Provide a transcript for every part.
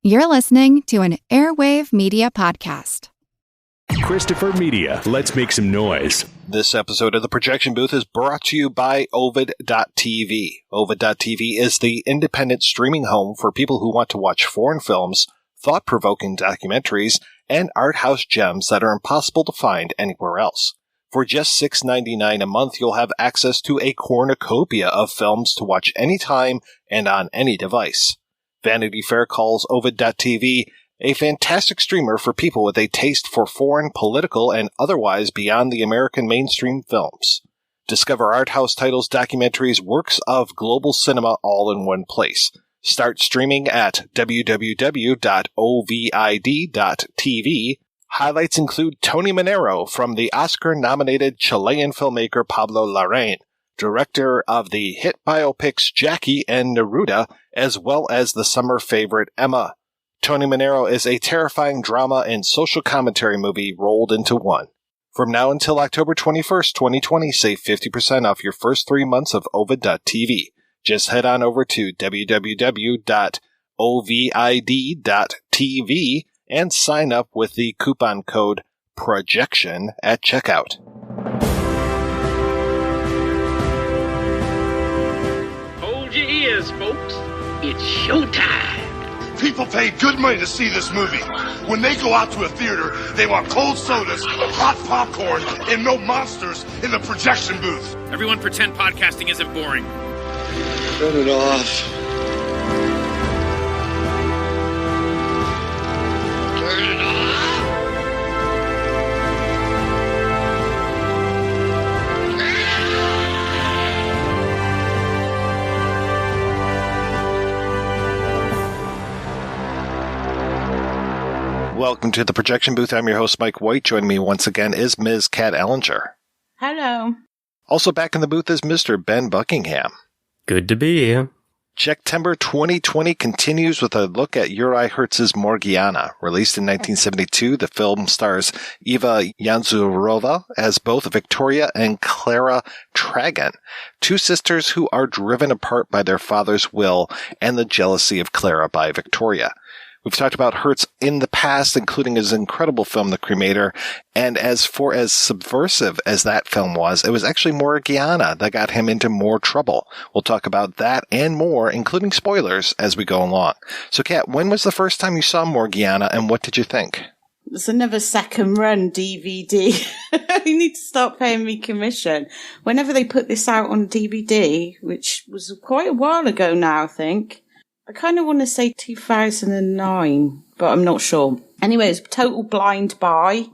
You're listening to an Airwave Media Podcast. Christopher Media, let's make some noise. This episode of The Projection Booth is brought to you by Ovid.tv. Ovid.tv is the independent streaming home for people who want to watch foreign films, thought-provoking documentaries, and art house gems that are impossible to find anywhere else. For just $6.99 a month, you'll have access to a cornucopia of films to watch anytime and on any device. Vanity Fair calls Ovid.tv a fantastic streamer for people with a taste for foreign, political, and otherwise beyond the American mainstream films. Discover art house titles, documentaries, works of global cinema all in one place. Start streaming at www.ovid.tv. Highlights include Tony Manero from the Oscar-nominated Chilean filmmaker Pablo Larraín, director of the hit biopics Jackie and Neruda, as well as the summer favorite Emma. Tony Manero is a terrifying drama and social commentary movie rolled into one. From now until October 21st, 2020, save 50% off your first 3 months of Ovid.tv. Just head on over to www.ovid.tv and sign up with the coupon code PROJECTION at checkout. Hold your ears, folks. It's showtime. People pay good money to see this movie. When they go out to a theater, they want cold sodas, hot popcorn, and no monsters in the projection booth. Everyone pretend podcasting isn't boring. Turn it off. Turn it off. Welcome to the Projection Booth. I'm your host, Mike White. Joining me once again is Ms. Kat Ellinger. Hello. Also back in the booth is Mr. Ben Buckingham. Good to be here. Checktember 2020 continues with a look at Juraj Herz's Morgiana. Released in 1972, the film stars Iva Janzurova as both Victoria and Clara Tragen, two sisters who are driven apart by their father's will and the jealousy of Clara by Victoria. We've talked about Herz in the past, including his incredible film, The Cremator, and as subversive as that film was, it was actually Morgiana that got him into more trouble. We'll talk about that and more, including spoilers, as we go along. So, Kat, when was the first time you saw Morgiana, and what did you think? It's another second run DVD. You need to start paying me commission. Whenever they put this out on DVD, which was quite a while ago now, I think. I kind of want to say 2009, but I'm not sure. Anyway, it's total blind buy,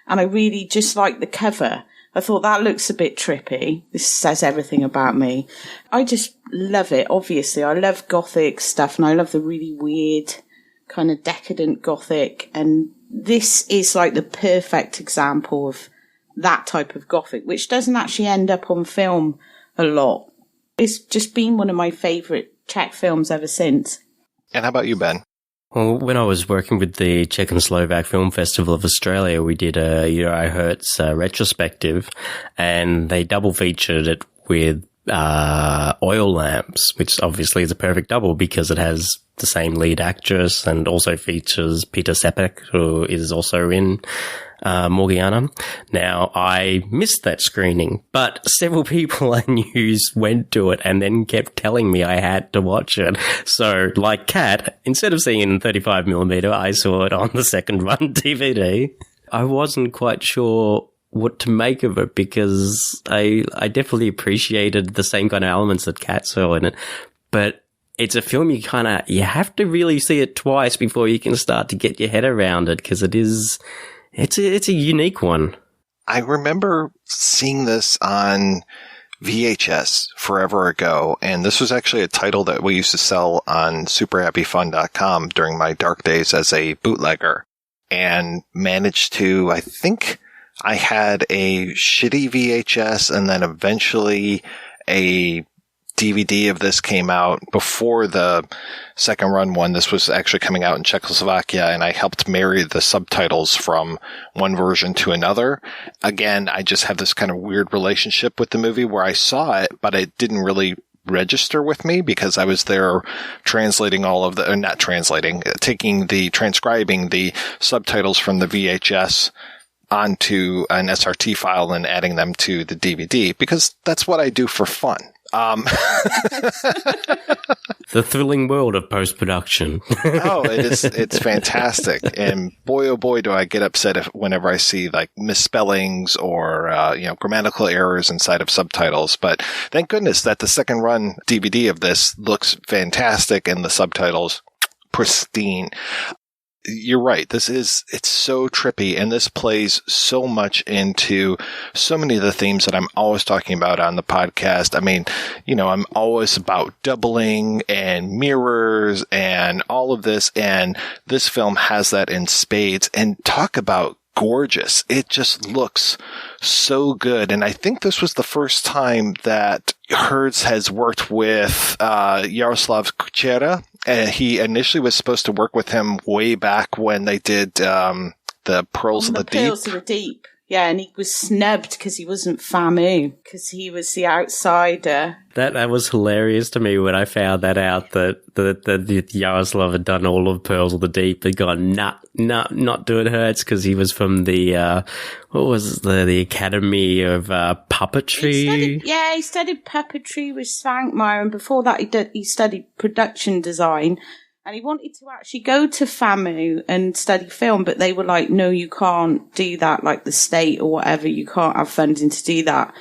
and I really just like the cover. I thought that looks a bit trippy. This says everything about me. I just love it, obviously. I love gothic stuff, and I love the really weird, kind of decadent gothic, and this is like the perfect example of that type of gothic, which doesn't actually end up on film a lot. It's just been one of my favourite Czech films ever since. And how about you, Ben? Well, when I was working with the Czech and Slovak Film Festival of Australia, we did a Juraj Herz retrospective, and they double featured it with Oil Lamps, which obviously is a perfect double because it has the same lead actress and also features Peter Sepek, who is also in Morgiana. Now, I missed that screening, but several people I knew went to it and then kept telling me I had to watch it. So, like Kat, instead of seeing it in 35mm, I saw it on the second run DVD. I wasn't quite sure what to make of it because I definitely appreciated the same kind of elements that Kat saw in it, but it's a film you have to really see it twice before you can start to get your head around it because it's a unique one. I remember seeing this on VHS forever ago, and this was actually a title that we used to sell on superhappyfun.com during my dark days as a bootlegger, and managed to, I think I had a shitty VHS, and then eventually a DVD of this came out before the second run one. This was actually coming out in Czechoslovakia, and I helped marry the subtitles from one version to another. Again, I just have this kind of weird relationship with the movie where I saw it, but it didn't really register with me because I was there translating transcribing the subtitles from the VHS onto an SRT file and adding them to the DVD, because that's what I do for fun. The thrilling world of post-production. Oh, it's fantastic. And boy, oh boy, do I get upset whenever I see like misspellings or, grammatical errors inside of subtitles. But thank goodness that the second run DVD of this looks fantastic and the subtitles pristine. You're right. It's so trippy, and this plays so much into so many of the themes that I'm always talking about on the podcast. I mean, I'm always about doubling and mirrors and all of this, and this film has that in spades. And talk about gorgeous. It just looks so good. And I think this was the first time that Herz has worked with Jaroslav Kuchera. He initially was supposed to work with him way back when they did the Pearls of the Deep. Pearls of the Deep. Yeah, and he was snubbed because he wasn't FAMU, because he was the outsider. That was hilarious to me when I found that out, that Jaroslav had done all of Pearls of the Deep and gone, not doing Hertz, because he was from the, the Academy of Puppetry? He studied puppetry with Svankmajer, and before that he studied production design. And he wanted to actually go to FAMU and study film, but they were like, no, you can't do that, like the state or whatever. You can't have funding to do that.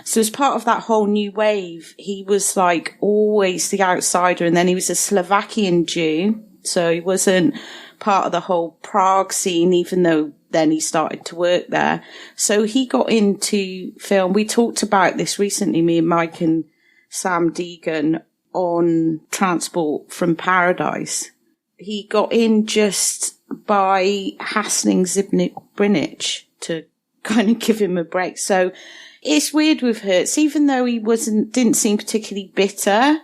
So as part of that whole new wave, he was like always the outsider. And then he was a Slovakian Jew. So he wasn't part of the whole Prague scene, even though then he started to work there. So he got into film. We talked about this recently, me and Mike and Sam Deegan, on Transport from Paradise. He got in just by hassling Zbigniew to kind of give him a break. So it's weird with Hertz, even though he didn't seem particularly bitter.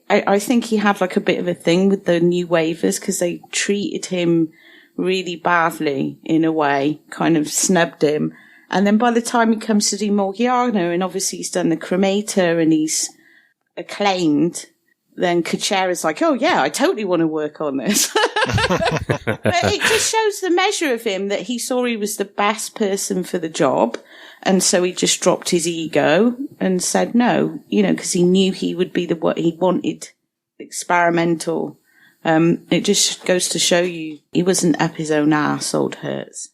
I think he had like a bit of a thing with the new wavers because they treated him really badly in a way, kind of snubbed him. And then by the time he comes to do Morgiana, and obviously he's done the Cremator and he's acclaimed, then Kuchera's like, oh yeah, I totally want to work on this. But it just shows the measure of him, that he saw he was the best person for the job, and so he just dropped his ego and said no, because he knew he would be what he wanted, experimental. It just goes to show you he wasn't up his own arse, old Hertz.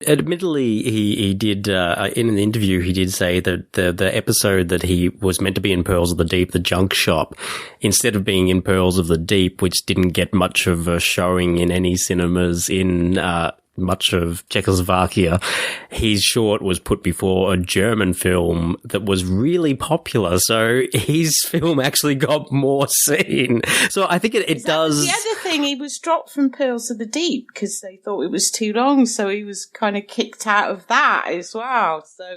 Admittedly, he did, in an interview, he did say that the episode that he was meant to be in Pearls of the Deep, the junk shop, instead of being in Pearls of the Deep, which didn't get much of a showing in any cinemas in much of Czechoslovakia, his short was put before a German film that was really popular. So his film actually got more seen. So I think it does. The other thing, he was dropped from Pearls of the Deep because they thought it was too long. So he was kind of kicked out of that as well. So,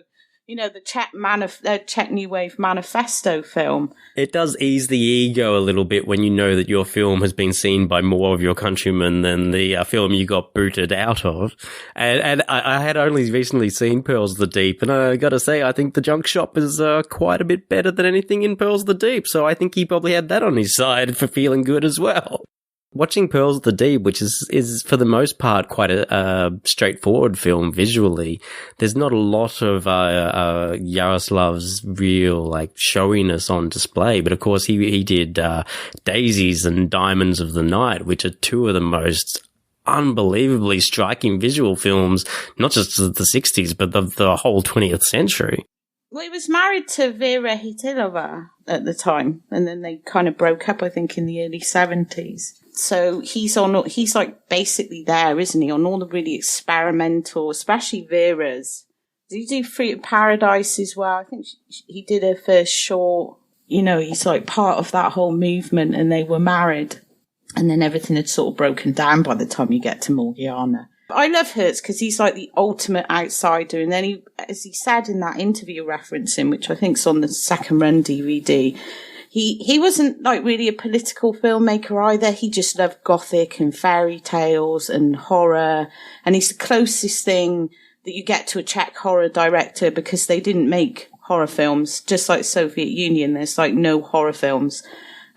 the Czech New Wave Manifesto film. It does ease the ego a little bit when you know that your film has been seen by more of your countrymen than the film you got booted out of. And I had only recently seen Pearls of the Deep, and I gotta say, I think the junk shop is quite a bit better than anything in Pearls of the Deep, so I think he probably had that on his side for feeling good as well. Watching Pearls of the Deep, which is for the most part quite a straightforward film visually, there's not a lot of Yaroslav's real showiness on display. But of course, he did Daisies and Diamonds of the Night, which are two of the most unbelievably striking visual films, not just of the 60s, but the whole 20th century. Well, he was married to Vera Hitilova at the time, and then they kind of broke up, I think, in the early 70s. So he's basically there, isn't he, on all the really experimental, especially Vera's. Did he do Free at Paradise as well? I think he did her first short. He's part of that whole movement, and they were married. And then everything had sort of broken down by the time you get to Morgiana. I love Hertz because he's like the ultimate outsider. And then he, as he said in that interview referencing, which I think's on the second run DVD, he wasn't really a political filmmaker either. He just loved gothic and fairy tales and horror. And he's the closest thing that you get to a Czech horror director, because they didn't make horror films, just like Soviet Union. There's like no horror films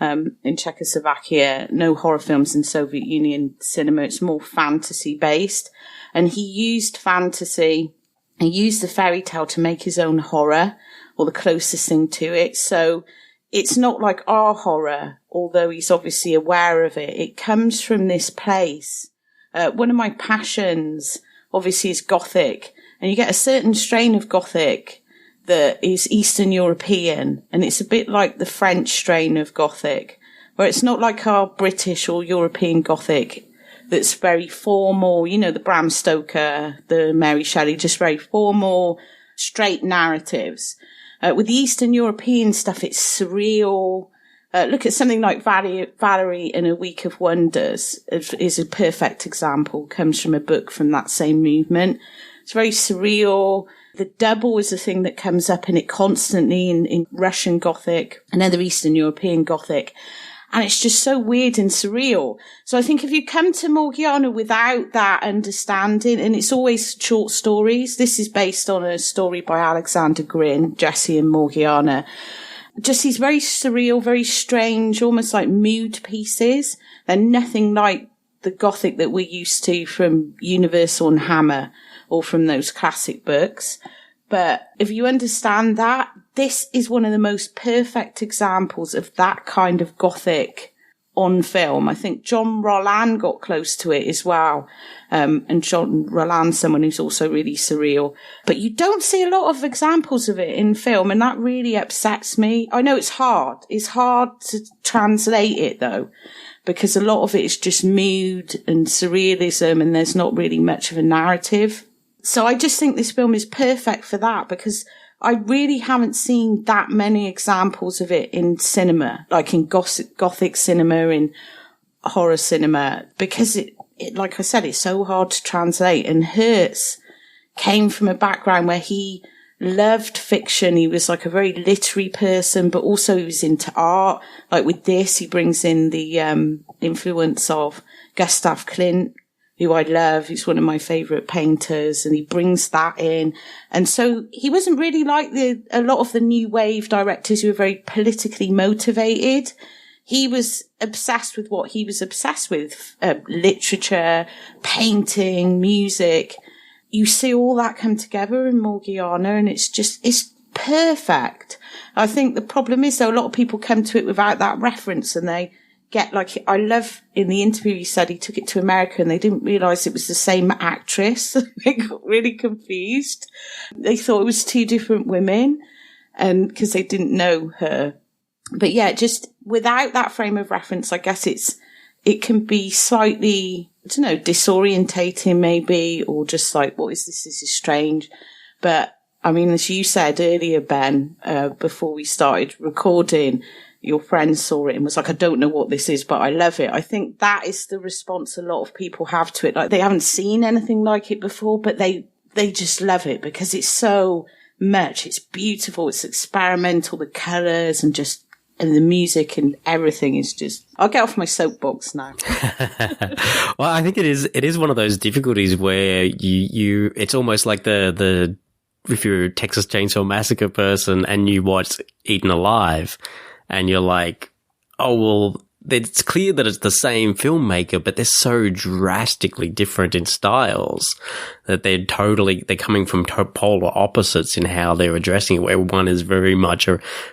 in Czechoslovakia, no horror films in Soviet Union cinema. It's more fantasy based. And he used fantasy, he used the fairy tale to make his own horror, or the closest thing to it. So it's not like our horror, although he's obviously aware of it. It comes from this place. One of my passions, obviously, is gothic. And you get a certain strain of gothic that is Eastern European. And it's a bit like the French strain of gothic, where it's not like our British or European gothic that's very formal, you know, the Bram Stoker, the Mary Shelley, just very formal, straight narratives. With the Eastern European stuff, it's surreal. Look at something like Valerie and a Week of Wonders is a perfect example. Comes from a book from that same movement. It's very surreal. The double is a thing that comes up in it constantly in Russian Gothic and other Eastern European Gothic. And it's just so weird and surreal. So I think if you come to Morgiana without that understanding, and it's always short stories. This is based on a story by Alexander Grin, Jesse and Morgiana. Just these very surreal, very strange, almost like mood pieces. They're nothing like the Gothic that we're used to from Universal and Hammer or from those classic books. But if you understand that, this is one of the most perfect examples of that kind of Gothic on film. I think John Roland got close to it as well. And John Roland's someone who's also really surreal. But you don't see a lot of examples of it in film, and that really upsets me. I know it's hard. It's hard to translate it, though, because a lot of it is just mood and surrealism, and there's not really much of a narrative. So I just think this film is perfect for that, because I really haven't seen that many examples of it in cinema, like in Gothic cinema, in horror cinema, because it, like I said, it's so hard to translate. And Herz came from a background where he loved fiction. He was like a very literary person, but also he was into art. Like with this, he brings in the influence of Gustav Klimt, who I love. He's one of my favourite painters, and he brings that in. And so he wasn't really like a lot of the new wave directors who were very politically motivated. He was obsessed with what he was obsessed with, literature, painting, music. You see all that come together in Morgiana, and it's perfect. I think the problem is, though, a lot of people come to it without that reference, and they get like, I love in the interview he said he took it to America and they didn't realise it was the same actress. They got really confused. They thought it was two different women, and because they didn't know her. But yeah, just without that frame of reference, I guess it can be slightly, I don't know, disorientating maybe, or just like, what is this? This is strange. But I mean, as you said earlier, Ben, before we started recording, your friend saw it and was like, I don't know what this is, but I love it. I think that is the response a lot of people have to it. Like, they haven't seen anything like it before, but they just love it because it's so much. It's beautiful. It's experimental. The colours and the music and everything is just, I'll get off my soapbox now. Well, I think it is one of those difficulties where you it's almost like the if you're a Texas Chainsaw Massacre person and you watch Eaten Alive, and you're like, oh, well, it's clear that it's the same filmmaker, but they're so drastically different in styles that they're coming from polar opposites in how they're addressing it, where one is very much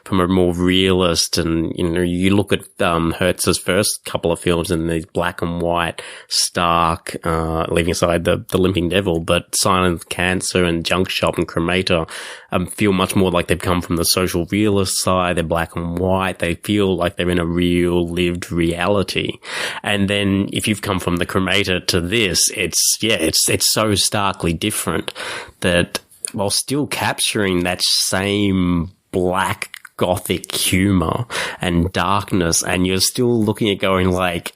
from a more realist, and, you know, you look at Hertz's first couple of films and these black and white, stark, leaving aside the Limping Devil, but Silent Cancer and Junk Shop and Cremator feel much more like they've come from the social realist side. They're black and white. They feel like they're in a real lived reality. And then if you've come from the Cremator to this, it's so starkly different that while still capturing that same black gothic humor and darkness, and you're still looking at going like,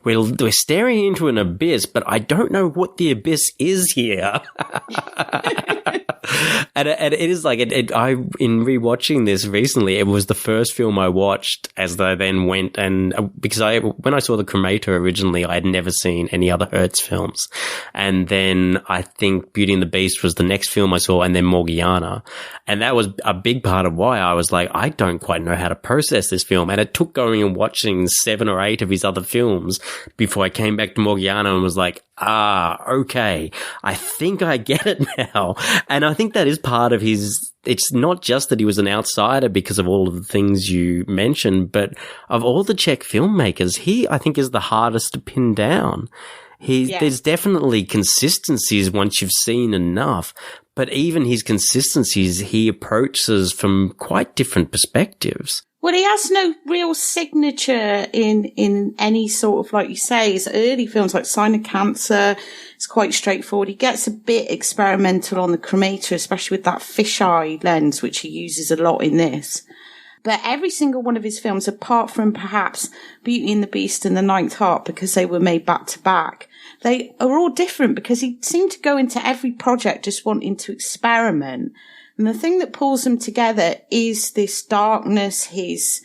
we're staring into an abyss, but I don't know what the abyss is here. And it is like, in rewatching this recently, it was the first film I watched as I then went and, because when I saw The Cremator originally, I had never seen any other Herz films. And then I think Beauty and the Beast was the next film I saw, and then Morgiana. And that was a big part of why I was like, I don't quite know how to process this film. And it took going and watching 7 or 8 of his other films before I came back to Morgiana and was like, okay, I think I get it now. And I think that is part of his, it's not just that he was an outsider because of all of the things you mentioned, but of all the Czech filmmakers, he, I think, is the hardest to pin down. There's definitely consistencies once you've seen enough, but even his consistencies, he approaches from quite different perspectives. Well, he has no real signature in any sort of, like you say, his early films like Sign of Cancer. It's quite straightforward. He gets a bit experimental on The Cremator, especially with that fisheye lens, which he uses a lot in this. But every single one of his films, apart from perhaps Beauty and the Beast and The Ninth Heart, because they were made back to back, they are all different because he seemed to go into every project just wanting to experiment. And the thing that pulls them together is this darkness, his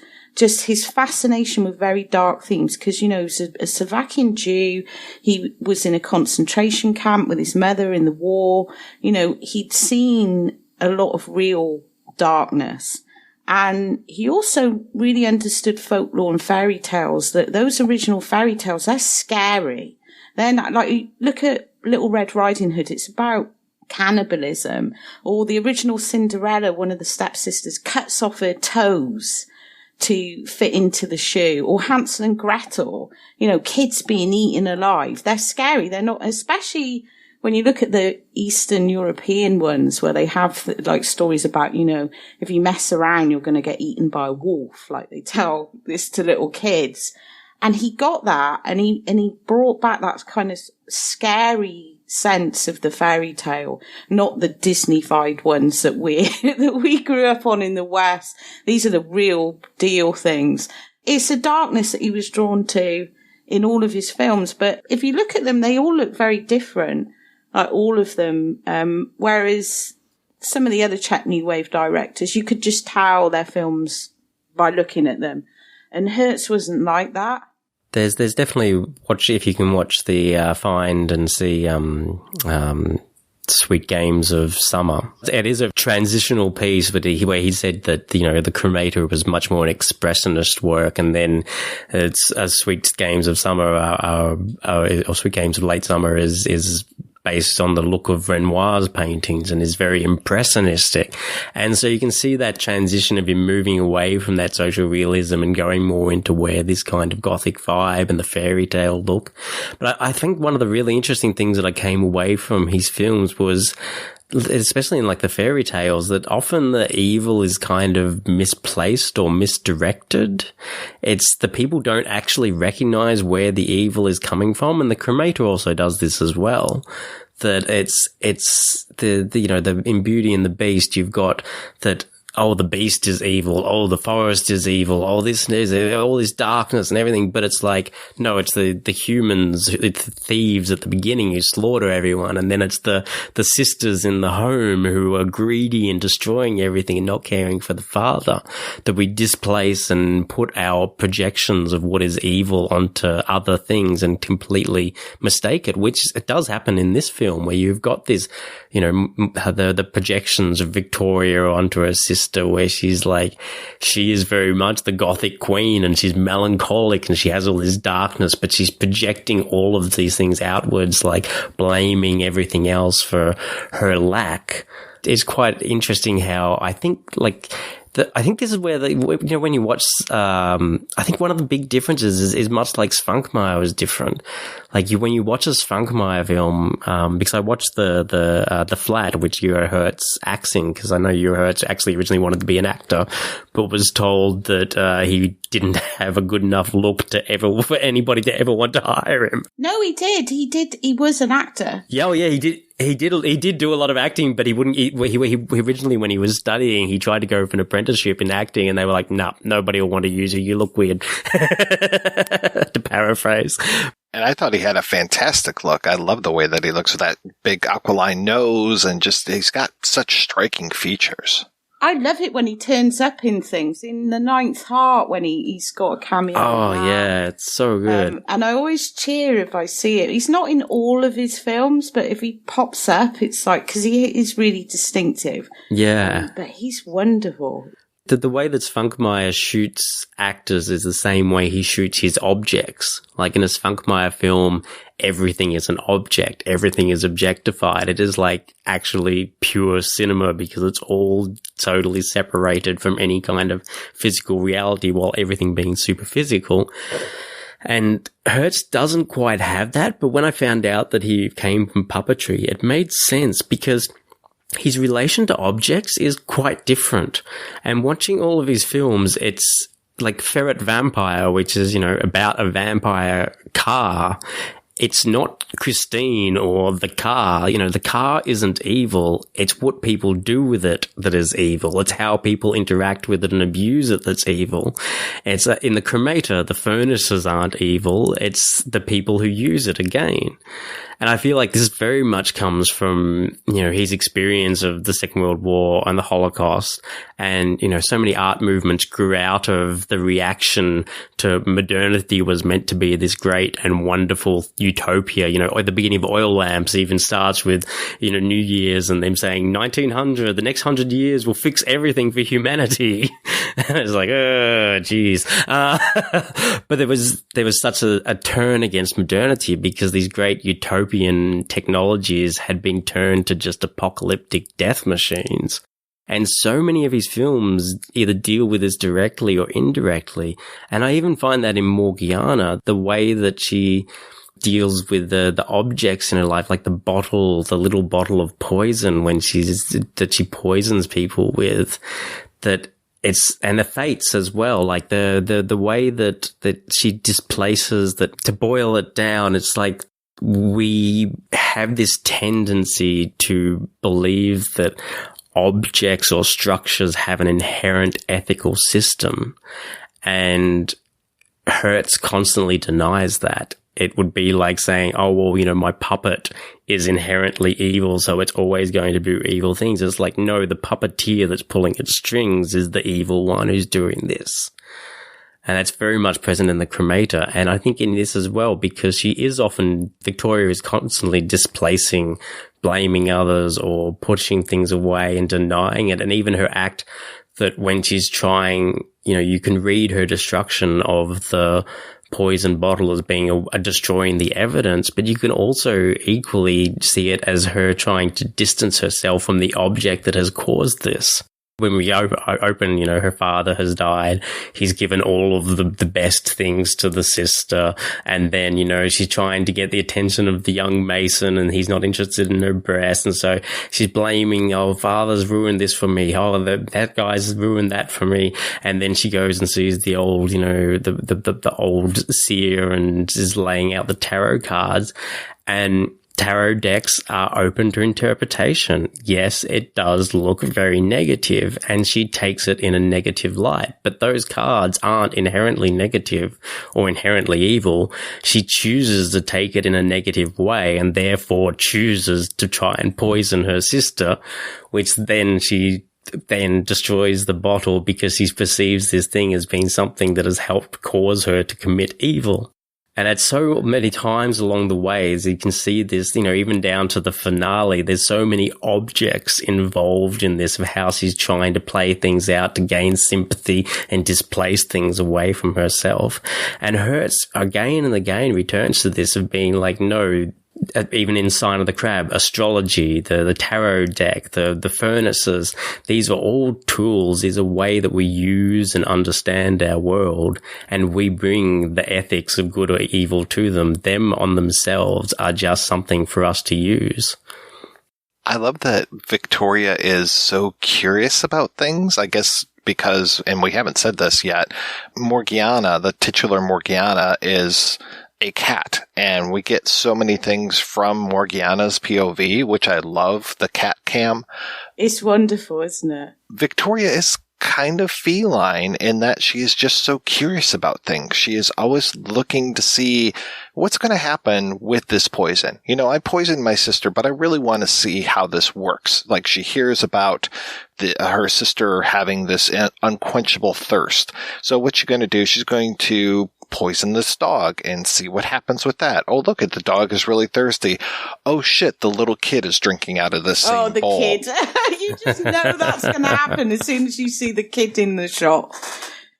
fascination with very dark themes. Because, you know, he was a Slovakian Jew. He was in a concentration camp with his mother in the war. You know, he'd seen a lot of real darkness. And he also really understood folklore and fairy tales, that those original fairy tales, they're scary. They're not, like, look at Little Red Riding Hood. It's about cannibalism. Or the original Cinderella, one of the stepsisters cuts off her toes to fit into the shoe. Or Hansel and Gretel, you know, kids being eaten alive. They're scary. They're not, especially when you look at the Eastern European ones where they have like stories about, you know, if you mess around, you're going to get eaten by a wolf. Like they tell this to little kids. And he got that, and he brought back that kind of scary sense of the fairy tale, not the Disney-fied ones that we grew up on in the West. These are the real deal things. It's a darkness that he was drawn to in all of his films. But if you look at them, they all look very different, like all of them. Whereas some of the other Czech New Wave directors, you could just tell their films by looking at them. And Herz wasn't like that. There's definitely, if you can watch the Find and see Sweet Games of Summer. It is a transitional piece where he said that, you know, The Cremator was much more an expressionist work, and then it's Sweet Games of Summer or Sweet Games of Late Summer is based on the look of Renoir's paintings and is very impressionistic. And so you can see that transition of him moving away from that social realism and going more into where this kind of gothic vibe and the fairy tale look. But I think one of the really interesting things that I came away from his films was, especially in like the fairy tales, that often the evil is kind of misplaced or misdirected. It's the people don't actually recognize where the evil is coming from. And the Cremator also does this as well. That it's the you know, the in Beauty and the Beast, you've got that, oh, the beast is evil, oh, the forest is evil, oh, this is all this darkness and everything. But it's like, no, it's the humans, it's the thieves at the beginning who slaughter everyone. And then it's the sisters in the home who are greedy and destroying everything and not caring for the father, that we displace and put our projections of what is evil onto other things and completely mistake it, which it does happen in this film, where you've got this, you know, the projections of Victoria onto her sister, where she's like, she is very much the gothic queen and she's melancholic and she has all this darkness, but she's projecting all of these things outwards, like blaming everything else for her lack. It's quite interesting how I think, like, I think this is where you know, when you watch, I think one of the big differences is much like Spunkmeyer was different. Like when you watch a Spunkmeyer film, because I watched the Flat, which Herz acts in, because I know Herz actually originally wanted to be an actor, but was told that he didn't have a good enough look for anybody to ever want to hire him. No, he did. He was an actor. Yeah, well, yeah, he did. He did do a lot of acting, but he wouldn't. He originally, when he was studying, he tried to go for an apprenticeship in acting, and they were like, "No, nobody will want to use you. You look weird." To paraphrase. And I thought he had a fantastic look. I love the way that he looks with that big aquiline nose, and just he's got such striking features. I love it when he turns up in things. In The Ninth Heart, when he's got a cameo. Oh, yeah, it's so good. And I always cheer if I see it. He's not in all of his films, but if he pops up, it's like, because he is really distinctive. Yeah. But he's wonderful. The way that Spunkmeyer shoots actors is the same way he shoots his objects. Like in a Spunkmeyer film, everything is an object. Everything is objectified. It is like actually pure cinema because it's all totally separated from any kind of physical reality while everything being super physical. And Herz doesn't quite have that, but when I found out that he came from puppetry, it made sense because his relation to objects is quite different. And watching all of his films, it's like Ferret Vampire, which is, about a vampire car. It's not Christine or the car. The car isn't evil. It's what people do with it that is evil. It's how people interact with it and abuse it that's evil. It's in the Cremator, the furnaces aren't evil. It's the people who use it again. And I feel like this very much comes from, his experience of the Second World War and the Holocaust. And, so many art movements grew out of the reaction to modernity was meant to be this great and wonderful utopia. At the beginning of Oil Lamps even starts with, New Year's and them saying 1900, the next 100 years will fix everything for humanity. And it's like, oh, geez. But there was such a turn against modernity because these great utopian technologies had been turned to just apocalyptic death machines. And so many of his films either deal with this directly or indirectly. And I even find that in Morgiana, the way that she deals with the objects in her life, like the little bottle of poison that she poisons people with, and the fates as well, like the way that she displaces that. To boil it down, it's like we have this tendency to believe that objects or structures have an inherent ethical system, and Herz constantly denies that. It would be like saying, oh, well, my puppet is inherently evil, so it's always going to do evil things. It's like, no, the puppeteer that's pulling its strings is the evil one who's doing this. And that's very much present in the Cremator. And I think in this as well, because Victoria is constantly displacing, blaming others or pushing things away and denying it. And even her act that when she's trying, you can read her destruction of the poison bottle as being destroying the evidence, but you can also equally see it as her trying to distance herself from the object that has caused this. When we open, her father has died. He's given all of the best things to the sister. And then, she's trying to get the attention of the young Mason and he's not interested in her breast. And so she's blaming, oh, father's ruined this for me. Oh, that guy's ruined that for me. And then she goes and sees the old, the old seer and is laying out the tarot cards. And tarot decks are open to interpretation. Yes, it does look very negative, and she takes it in a negative light, but those cards aren't inherently negative or inherently evil. She chooses to take it in a negative way and therefore chooses to try and poison her sister, which then she destroys the bottle because she perceives this thing as being something that has helped cause her to commit evil. And at so many times along the way, as you can see this, even down to the finale, there's so many objects involved in this of how she's trying to play things out to gain sympathy and displace things away from herself. And Herz again and again returns to this of being like, no, even in Sign of the Crab, astrology, the tarot deck, the furnaces, these are all tools, is a way that we use and understand our world, and we bring the ethics of good or evil to them. Them on themselves are just something for us to use. I love that Victoria is so curious about things, I guess because, and we haven't said this yet, Morgiana, the titular Morgiana, is a cat, and we get so many things from Morgiana's POV, which I love, the cat cam. It's wonderful, isn't it? Victoria is kind of feline in that she is just so curious about things. She is always looking to see what's going to happen with this poison. You know, I poisoned my sister, but I really want to see how this works. Like, she hears about her sister having this unquenchable thirst. So what's she going to do? She's going to poison this dog and see what happens with that. Oh, look, the dog is really thirsty. Oh shit, the little kid is drinking out of this same bowl. Kid. You just know that's going to happen as soon as you see the kid in the shot.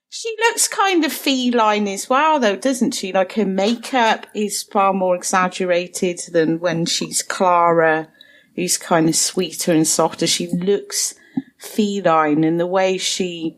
She looks kind of feline as well, though, doesn't she? Like, her makeup is far more exaggerated than when she's Clara, who's kind of sweeter and softer. She looks feline, and the way she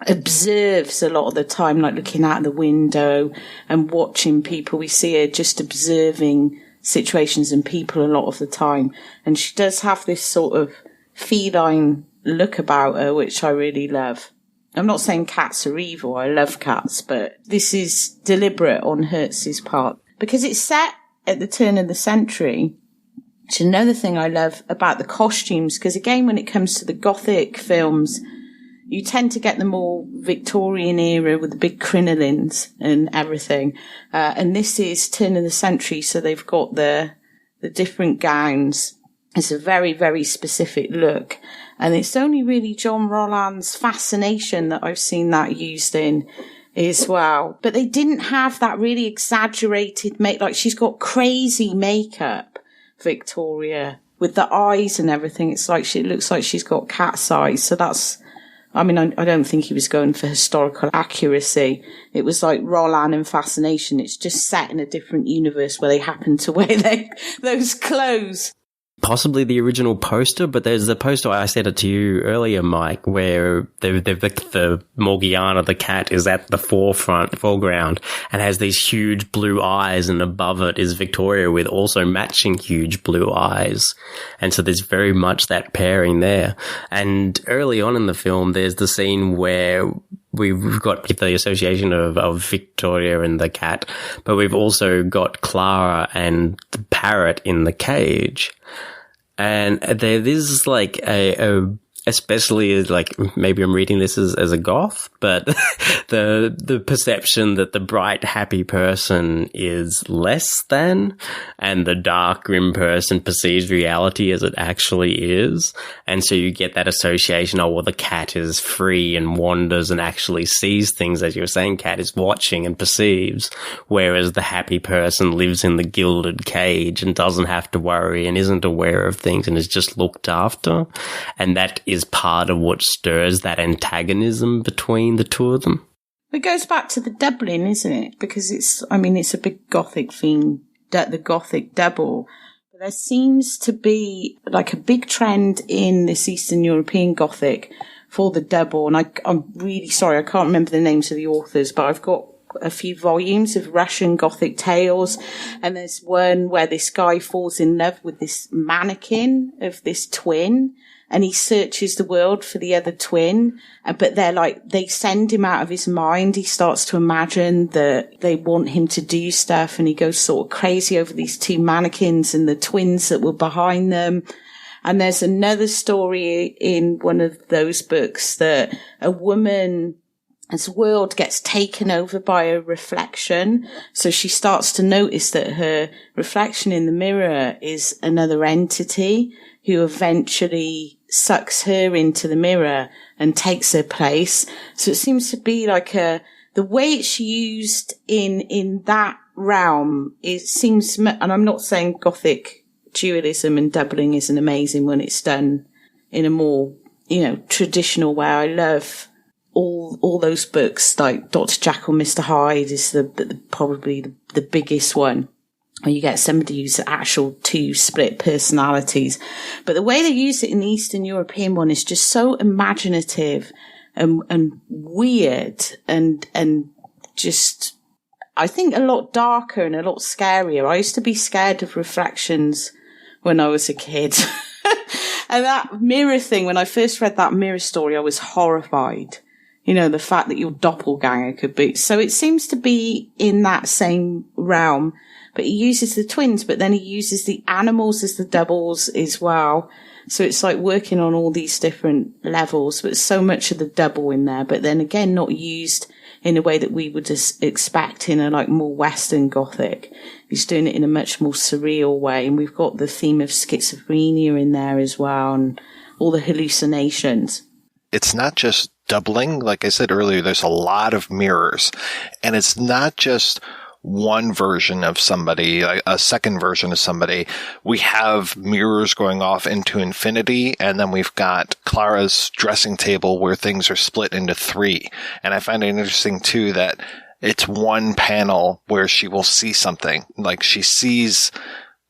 observes a lot of the time, like looking out the window and watching people. We see her just observing situations and people a lot of the time. And she does have this sort of feline look about her, which I really love. I'm not saying cats are evil. I love cats, but this is deliberate on Hertz's part because it's set at the turn of the century. Which is another thing I love about the costumes, because again, when it comes to the Gothic films, you tend to get them all Victorian era with the big crinolines and everything. And this is turn of the century, so they've got the different gowns. It's a very, very specific look. And it's only really John Rolland's Fascination that I've seen that used in as well. But they didn't have that really exaggerated like she's got crazy makeup, Victoria, with the eyes and everything. It's like it looks like she's got cat's eyes. So that's, I mean, I don't think he was going for historical accuracy. It was like Roland and Fascination. It's just set in a different universe where they happen to wear those clothes. Possibly the original poster, but there's the poster, I said it to you earlier, Mike, where the Morgiana, the cat, is at the foreground and has these huge blue eyes, and above it is Victoria with also matching huge blue eyes. And so there's very much that pairing there. And early on in the film, there's the scene where we've got the association of Victoria and the cat, but we've also got Clara and the parrot in the cage. And there is like especially like, maybe I'm reading this as a goth, but the perception that the bright, happy person is less than, and the dark, grim person perceives reality as it actually is. And so you get that association, oh, well, the cat is free and wanders and actually sees things, as you were saying, cat is watching and perceives, whereas the happy person lives in the gilded cage and doesn't have to worry and isn't aware of things and is just looked after. And that is part of what stirs that antagonism between the two of them. It goes back to the doubling, isn't it? Because it's a big Gothic theme, the Gothic double. But there seems to be like a big trend in this Eastern European Gothic for the double. And I'm really sorry, I can't remember the names of the authors, but I've got a few volumes of Russian Gothic tales, and there's one where this guy falls in love with this mannequin of this twin, and he searches the world for the other twin, but they send him out of his mind. He starts to imagine that they want him to do stuff, and he goes sort of crazy over these two mannequins and the twins that were behind them. And there's another story in one of those books that a woman, as world gets taken over by a reflection. So she starts to notice that her reflection in the mirror is another entity who eventually sucks her into the mirror and takes her place. So it seems to be like the way it's used in that realm, it seems, and I'm not saying Gothic dualism and doubling isn't amazing when it's done in a more, traditional way. I love all those books, like Dr. Jekyll, Mr. Hyde is probably the biggest one. or you get somebody who's actual two split personalities. But the way they use it in the Eastern European one is just so imaginative and weird and just, I think, a lot darker and a lot scarier. I used to be scared of reflections when I was a kid. And that mirror thing, when I first read that mirror story, I was horrified. You know, the fact that your doppelganger could be. So it seems to be in that same realm. But he uses the twins, but then he uses the animals as the doubles as well. So it's like working on all these different levels, but so much of the double in there. But then again, not used in a way that we would just expect in a like more Western Gothic. He's doing it in a much more surreal way. And we've got the theme of schizophrenia in there as well, and all the hallucinations. It's not just doubling. Like I said earlier, there's a lot of mirrors, and it's not just one version of somebody, a second version of somebody. We have mirrors going off into infinity, and then we've got Clara's dressing table where things are split into three. And I find it interesting too that it's one panel where she will see something, like she sees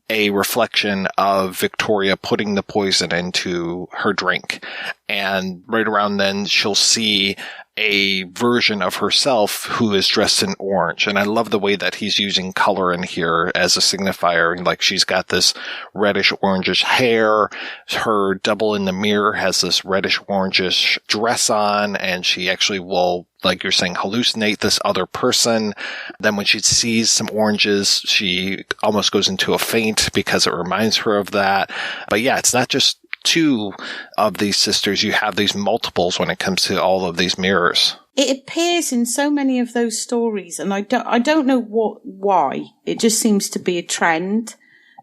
a reflection of Victoria putting the poison into her drink. And right around then she'll see a version of herself who is dressed in orange. And I love the way that he's using color in here as a signifier. Like she's got this reddish orangish hair. Her double in the mirror has this reddish orangish dress on, and she actually will, like you're saying, hallucinate this other person. Then when she sees some oranges, she almost goes into a faint because it reminds her of that. But yeah, it's not just two of these sisters. You have these multiples when it comes to all of these mirrors. It appears in so many of those stories, and I don't know why. It just seems to be a trend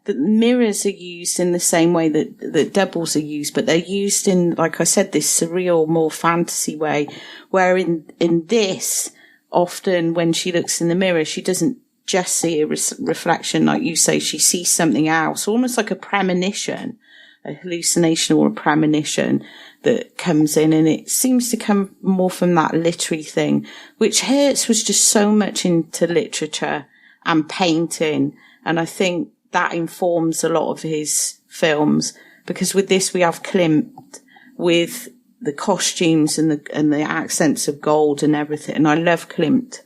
that mirrors are used in the same way that doubles are used, but they're used in, like I said, this surreal, more fantasy way, where in this, often when she looks in the mirror, she doesn't just see a reflection, like you say, she sees something else, almost like a premonition, a hallucination or a premonition that comes in, and it seems to come more from that literary thing, which Herz was just so much into literature and painting, and I think that informs a lot of his films, because with this we have Klimt with the costumes and the accents of gold and everything, and I love Klimt.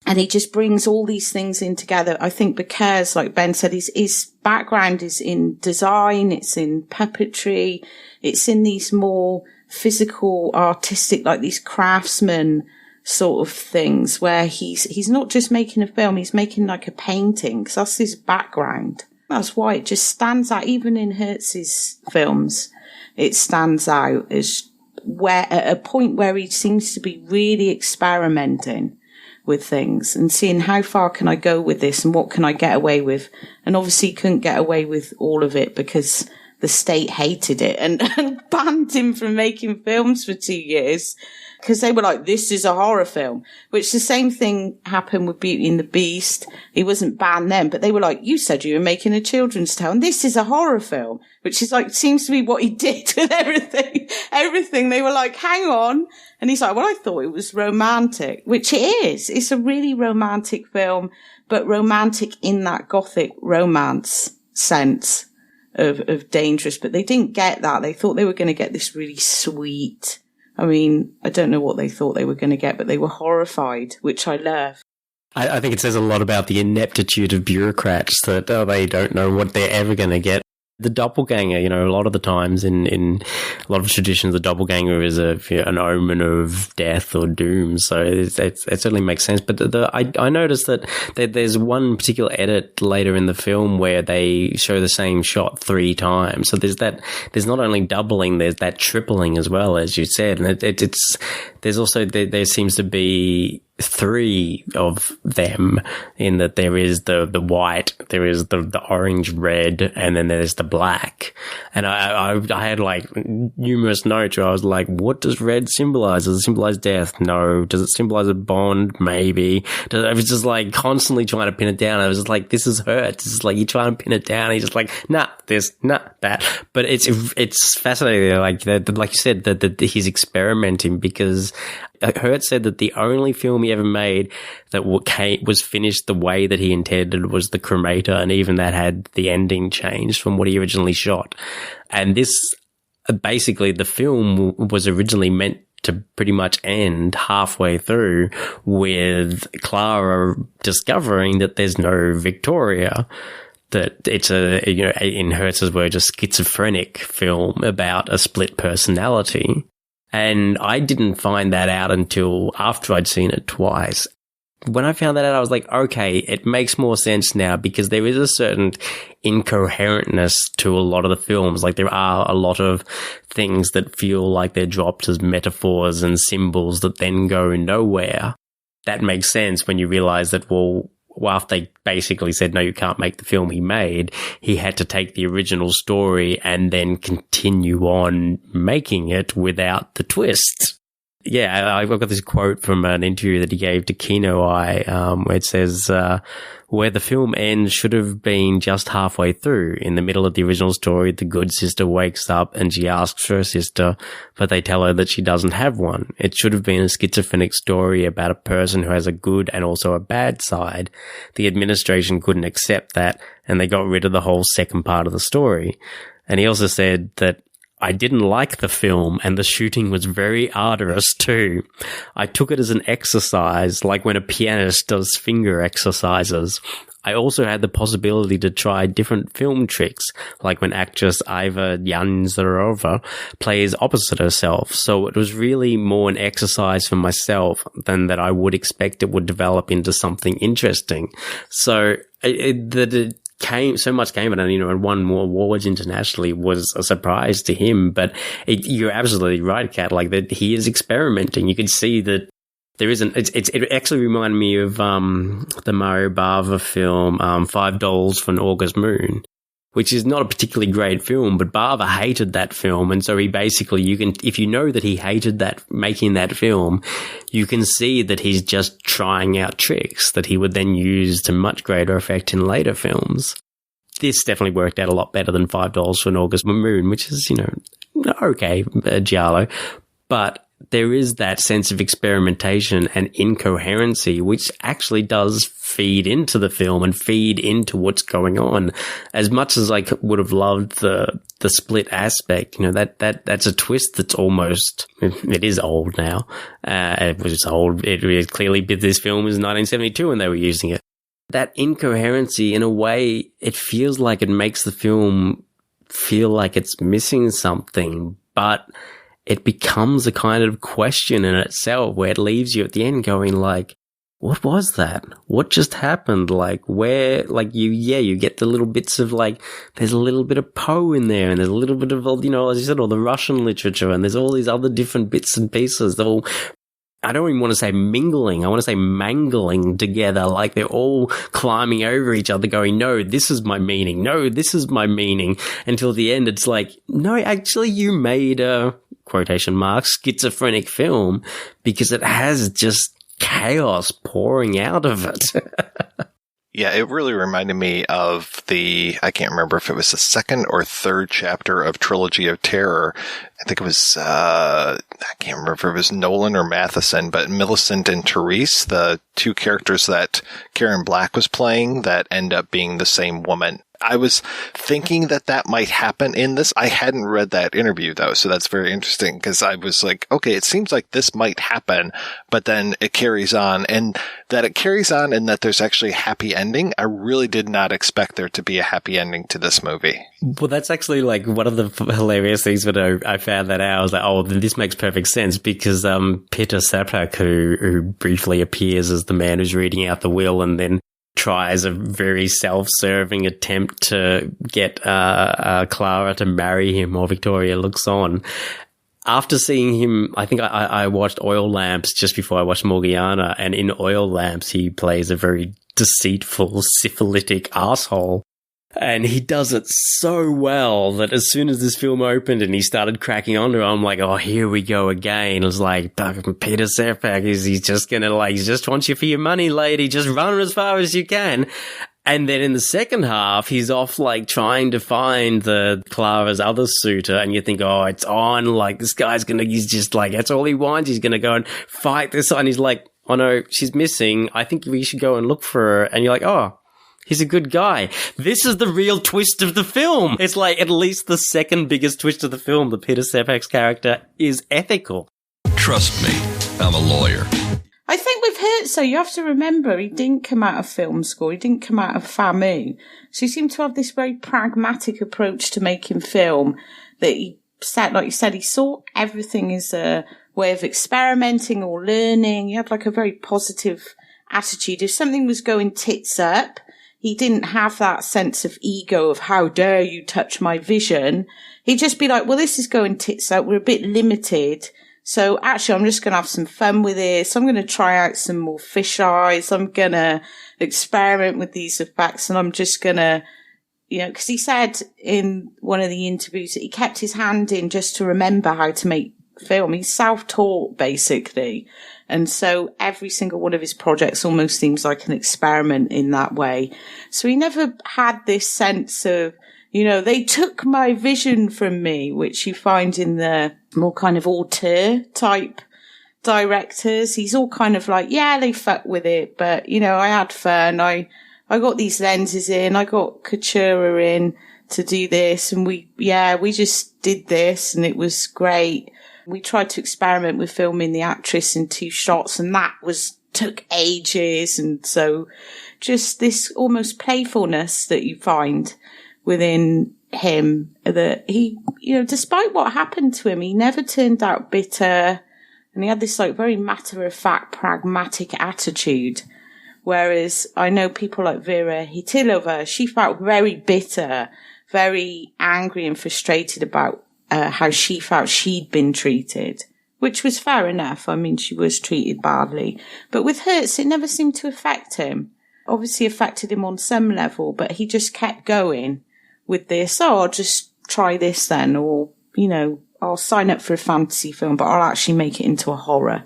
And he just brings all these things in together. I think because, like Ben said, his background is in design, it's in puppetry, it's in these more physical, artistic, like these craftsman sort of things, where he's not just making a film, he's making like a painting, because that's his background. That's why it just stands out. Even in Hertz's films, it stands out as where at a point where he seems to be really experimenting with things and seeing how far can I go with this and what can I get away with. And obviously he couldn't get away with all of it because the state hated it and banned him from making films for 2 years because they were like, this is a horror film, which the same thing happened with Beauty and the Beast. He wasn't banned then, but they were like, you said you were making a children's tale and this is a horror film, which is like, seems to be what he did with everything. They were like, hang on. And he's like, well, I thought it was romantic, which it is. It's a really romantic film, but romantic in that Gothic romance sense of dangerous. But they didn't get that. They thought they were going to get this really sweet. I mean, I don't know what they thought they were going to get, but they were horrified, which I love. I think it says a lot about the ineptitude of bureaucrats that they don't know what they're ever going to get. The doppelganger, a lot of the times in a lot of traditions, the doppelganger is an omen of death or doom. So it certainly makes sense. But I noticed that there's one particular edit later in the film where they show the same shot 3 times. So there's not only doubling, there's that tripling as well, as you said. And there's also, there seems to be 3 of them, in that there is the white, there is the orange, red, and then there's the black. And I had like numerous notes where I was like, what does red symbolize? Does it symbolize death? No. Does it symbolize a bond? Maybe. I was just like constantly trying to pin it down. I was just like, this is Herz. It's like, you try and pin it down. And he's just like, nah, this, nah, that. But it's fascinating. Like you said, that he's experimenting, because Herz said that the only film he ever made that was finished the way that he intended was the Cremator, and even that had the ending changed from what he originally shot. And this, basically, the film was originally meant to pretty much end halfway through with Clara discovering that there's no Victoria, that it's in Hertz's words, a schizophrenic film about a split personality. And I didn't find that out until after I'd seen it twice. When I found that out, I was like, okay, it makes more sense now, because there is a certain incoherentness to a lot of the films. Like, there are a lot of things that feel like they're dropped as metaphors and symbols that then go nowhere. That makes sense when you realize that, well, after they basically said, no, you can't make the film he made, he had to take the original story and then continue on making it without the twist. Yeah, I've got this quote from an interview that he gave to Kino Eye, where it says, where the film ends should have been just halfway through. In the middle of the original story, the good sister wakes up and she asks for a sister, but they tell her that she doesn't have one. It should have been a schizophrenic story about a person who has a good and also a bad side. The administration couldn't accept that, and they got rid of the whole second part of the story. And he also said that, I didn't like the film, and the shooting was very arduous too. I took it as an exercise, like when a pianist does finger exercises. I also had the possibility to try different film tricks, like when actress Iva Janzurova plays opposite herself. So it was really more an exercise for myself than that I would expect it would develop into something interesting. So so much came in, and won more awards internationally was a surprise to him. But you're absolutely right, Kat. Like, that he is experimenting. You could see that there isn't. It actually reminded me of the Mario Bava film $5 for an August Moon, which is not a particularly great film, but Bava hated that film, and so he basically, if you know that he hated making that film, you can see that he's just trying out tricks that he would then use to much greater effect in later films. This definitely worked out a lot better than $5 for an August Moon, which is, okay, giallo, but there is that sense of experimentation and incoherency, which actually does feed into the film and feed into what's going on. As much as I would have loved the split aspect, that's a twist that's almost, it is old now. It was old. It was clearly, this film was 1972 when they were using it. That incoherency, in a way, it feels like it makes the film feel like it's missing something, but it becomes a kind of question in itself, where it leaves you at the end going like, what was that? What just happened? Like, where, like, you get the little bits of, like, there's a little bit of Poe in there, and there's a little bit of, as you said, all the Russian literature, and there's all these other different bits and pieces. They're all, I don't even want to say mingling. I want to say mangling together. Like, they're all climbing over each other going, no, this is my meaning. No, this is my meaning. Until the end, it's like, no, actually, you made a, quotation marks, schizophrenic film, because it has just chaos pouring out of it. Yeah, it really reminded me of I can't remember if it was the second or third chapter of Trilogy of Terror. I think it was, I can't remember if it was Nolan or Matheson, but Millicent and Therese, the two characters that Karen Black was playing that end up being the same woman. I was thinking that might happen in this. I hadn't read that interview, though, so that's very interesting, because I was like, okay, it seems like this might happen, but then it carries on, and that it carries on and that there's actually a happy ending. I really did not expect there to be a happy ending to this movie. Well, that's actually like one of the hilarious things when I found that out. I was like, oh, this makes perfect sense, because Peter Sapak, who briefly appears as the man who's reading out the will and then tries a very self-serving attempt to get Clara to marry him while Victoria looks on. After seeing him, I think I watched Oil Lamps just before I watched Morgiana, and in Oil Lamps he plays a very deceitful, syphilitic asshole. And he does it so well that as soon as this film opened and he started cracking onto it, I'm like, oh, here we go again. It was like, Peter Sapak, he's just gonna, like, he just wants you for your money, lady. Just run as far as you can. And then in the second half, he's off, like, trying to find Clara's other suitor, and you think, oh, it's on, like, this guy's he's just, like, that's all he wants, he's gonna go and fight this, and he's like, oh no, she's missing, I think we should go and look for her, and you're like, oh, he's a good guy. This is the real twist of the film. It's like, at least the second biggest twist of the film, the Peter Sepak's character, is ethical. Trust me, I'm a lawyer. I think with Herz, so you have to remember, he didn't come out of film school. He didn't come out of FAMU. So he seemed to have this very pragmatic approach to making film that he said, like you said, he saw everything as a way of experimenting or learning. He had like a very positive attitude. If something was going tits up, he didn't have that sense of ego of how dare you touch my vision. He'd just be like, well, this is going tits up. We're a bit limited. So actually, I'm just going to have some fun with this. I'm going to try out some more fisheyes. I'm going to experiment with these effects, and I'm just going to, because he said in one of the interviews that he kept his hand in just to remember how to make film. He's self-taught, basically. And so every single one of his projects almost seems like an experiment in that way. So he never had this sense of, they took my vision from me, which you find in the more kind of auteur type directors. He's all kind of like, yeah, they fuck with it, but, I had fun. I got these lenses in, I got Couture in to do this, and we just did this, and it was great. We tried to experiment with filming the actress in 2 shots, and that took ages. And so just this almost playfulness that you find within him, that he, despite what happened to him, he never turned out bitter, and he had this like very matter-of-fact, pragmatic attitude. Whereas I know people like Vera Hitilova, she felt very bitter, very angry and frustrated about how she felt she'd been treated, which was fair enough. I mean, she was treated badly. But with Herz, it never seemed to affect him. Obviously affected him on some level, but he just kept going with this. Oh, I'll just try this then, or, I'll sign up for a fantasy film, but I'll actually make it into a horror.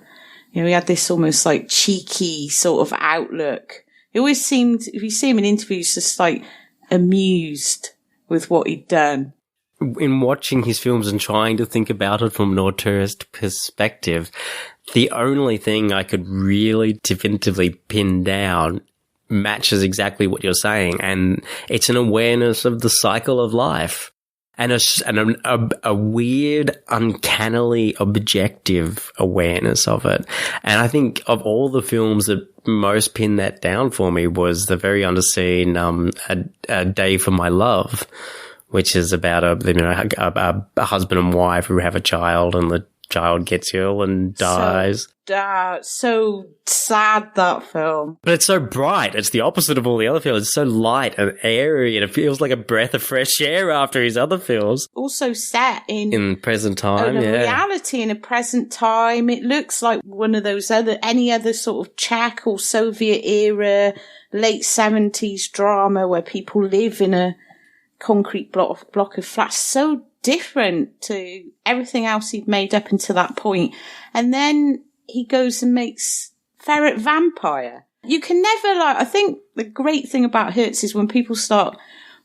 He had this almost like cheeky sort of outlook. He always seemed, if you see him in interviews, just like amused with what he'd done. In watching his films and trying to think about it from an auteurist perspective, the only thing I could really definitively pin down matches exactly what you're saying, and it's an awareness of the cycle of life, and a weird, uncannily objective awareness of it. And I think of all the films that most pinned that down for me was the very underseen A Day for My Love, which is about a husband and wife who have a child, and the child gets ill and dies. So sad, that film. But it's so bright. It's the opposite of all the other films. It's so light and airy, and it feels like a breath of fresh air after his other films. Also set in present time, reality, in a present time. It looks like one of those any other sort of Czech or Soviet era, late 70s drama where people live in a concrete block of flats. So different to everything else he'd made up until that point. And then he goes and makes Ferret Vampire. You can never I think the great thing about Herz is when people start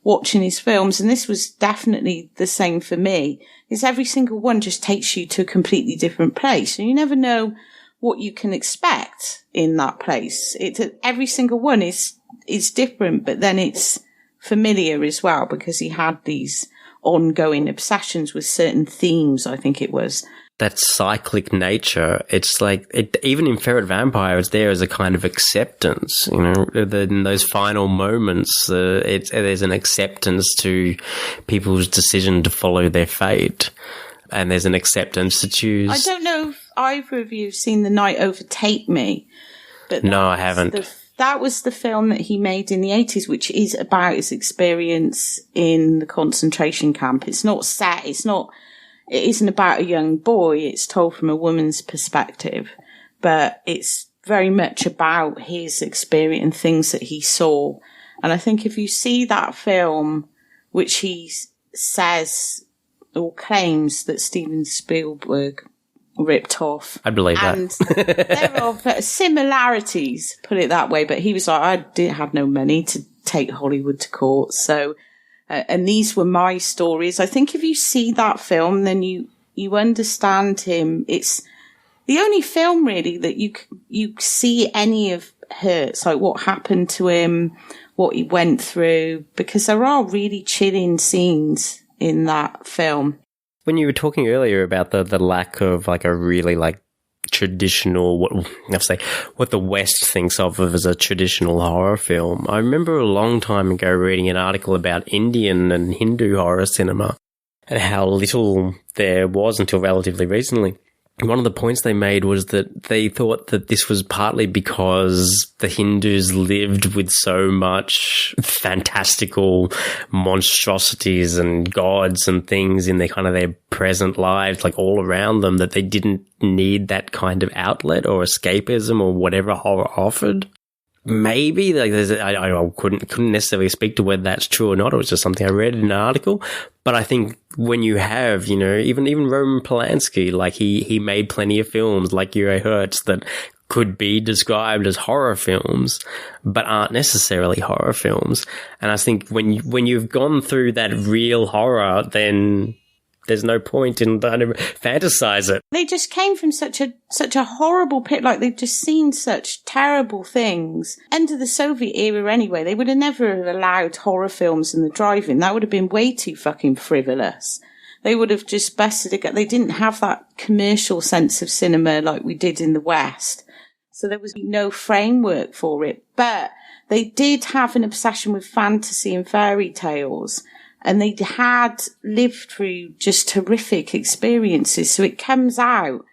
watching his films, and this was definitely the same for me, is every single one just takes you to a completely different place. And you never know what you can expect in that place. Every single one is different, but then it's familiar as well, because he had these ongoing obsessions with certain themes, I think it was. That cyclic nature, it's like, even in Ferret Vampire, it's there as a kind of acceptance, in those final moments, there's an acceptance to people's decision to follow their fate, and there's an acceptance to choose. I don't know if either of you have seen The Night Overtake Me, but no, I haven't. That was the film that he made in the 80s, which is about his experience in the concentration camp. It's not set, it isn't about a young boy, it's told from a woman's perspective, but it's very much about his experience and things that he saw. And I think if you see that film, which he says or claims that Steven Spielberg ripped off. I believe that. And there are similarities, put it that way, but he was like, I had no money to take Hollywood to court. So, and these were my stories. I think if you see that film, then you understand him. It's the only film really that you see any of Herz, like what happened to him, what he went through, because there are really chilling scenes in that film. When you were talking earlier about the lack of like a really like traditional, what the West thinks of as a traditional horror film, I remember a long time ago reading an article about Indian and Hindu horror cinema and how little there was until relatively recently. One of the points they made was that they thought that this was partly because the Hindus lived with so much fantastical monstrosities and gods and things in their kind of their present lives, like all around them, that they didn't need that kind of outlet or escapism or whatever horror offered. Maybe like I couldn't necessarily speak to whether that's true or not. It was just something I read in an article. But I think when you have, even Roman Polanski, like he made plenty of films like Herz that could be described as horror films, but aren't necessarily horror films. And I think when you've gone through that real horror, then there's no point in trying to fantasize it. They just came from such a horrible pit. Like, they've just seen such terrible things. End of the Soviet era anyway, they would have never allowed horror films in the drive-in. That would have been way too fucking frivolous. They would have just busted it. They didn't have that commercial sense of cinema like we did in the West. So there was no framework for it. But they did have an obsession with fantasy and fairy tales. And they had lived through just horrific experiences. So it comes out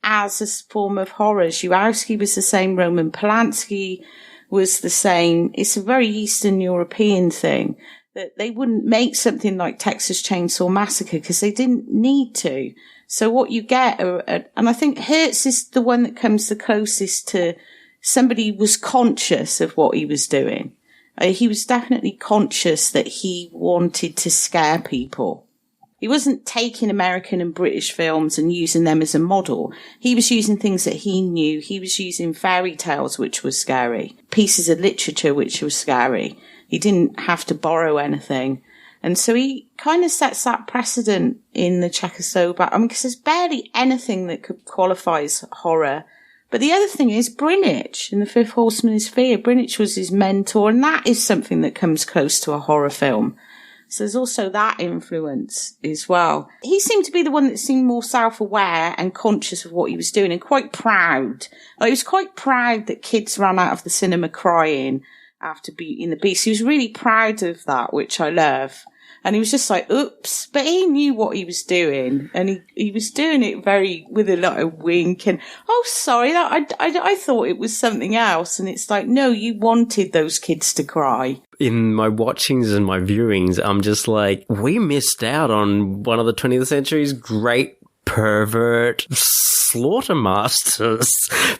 as a form of horror. Zurowski was the same. Roman Polanski was the same. It's a very Eastern European thing that they wouldn't make something like Texas Chainsaw Massacre because they didn't need to. So what you get, and I think Herz is the one that comes the closest to somebody who was conscious of what he was doing. He was definitely conscious that he wanted to scare people. He wasn't taking American and British films and using them as a model. He was using things that he knew. He was using fairy tales, which was scary, pieces of literature, which was scary. He didn't have to borrow anything. And so he kind of sets that precedent in the Czechoslovak. I mean, because there's barely anything that could qualify as horror. But the other thing is Brinich in The Fifth Horseman is Fear. Brinich was his mentor, and that is something that comes close to a horror film. So there's also that influence as well. He seemed to be the one that seemed more self-aware and conscious of what he was doing and quite proud. Like, he was quite proud that kids ran out of the cinema crying after Beauty and the Beast. He was really proud of that, which I love. And he was just like, oops. But he knew what he was doing. And he was doing it with a lot of wink and, oh, sorry, I thought it was something else. And it's like, no, you wanted those kids to cry. In my watchings and my viewings, I'm just like, we missed out on one of the 20th century's great pervert slaughter masters,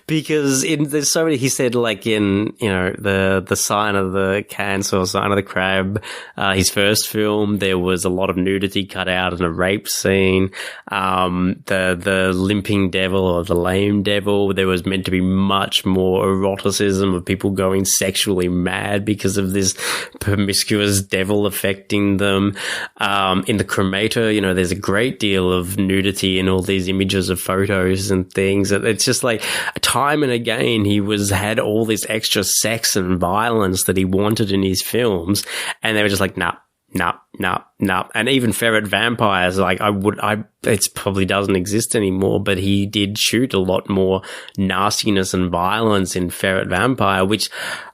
because there's so many. He said, like in the Sign of the Cancer or Sign of the Crab, his first film, there was a lot of nudity cut out and a rape scene. The Limping Devil or the Lame Devil, there was meant to be much more eroticism of people going sexually mad because of this promiscuous devil affecting them. In the Cremator, there's a great deal of nudity in all these images of photos and things. It's just like time and again he had all this extra sex and violence that he wanted in his films, and they were just like, nah. And even Ferret Vampires, it probably doesn't exist anymore, but he did shoot a lot more nastiness and violence in Ferret Vampire, which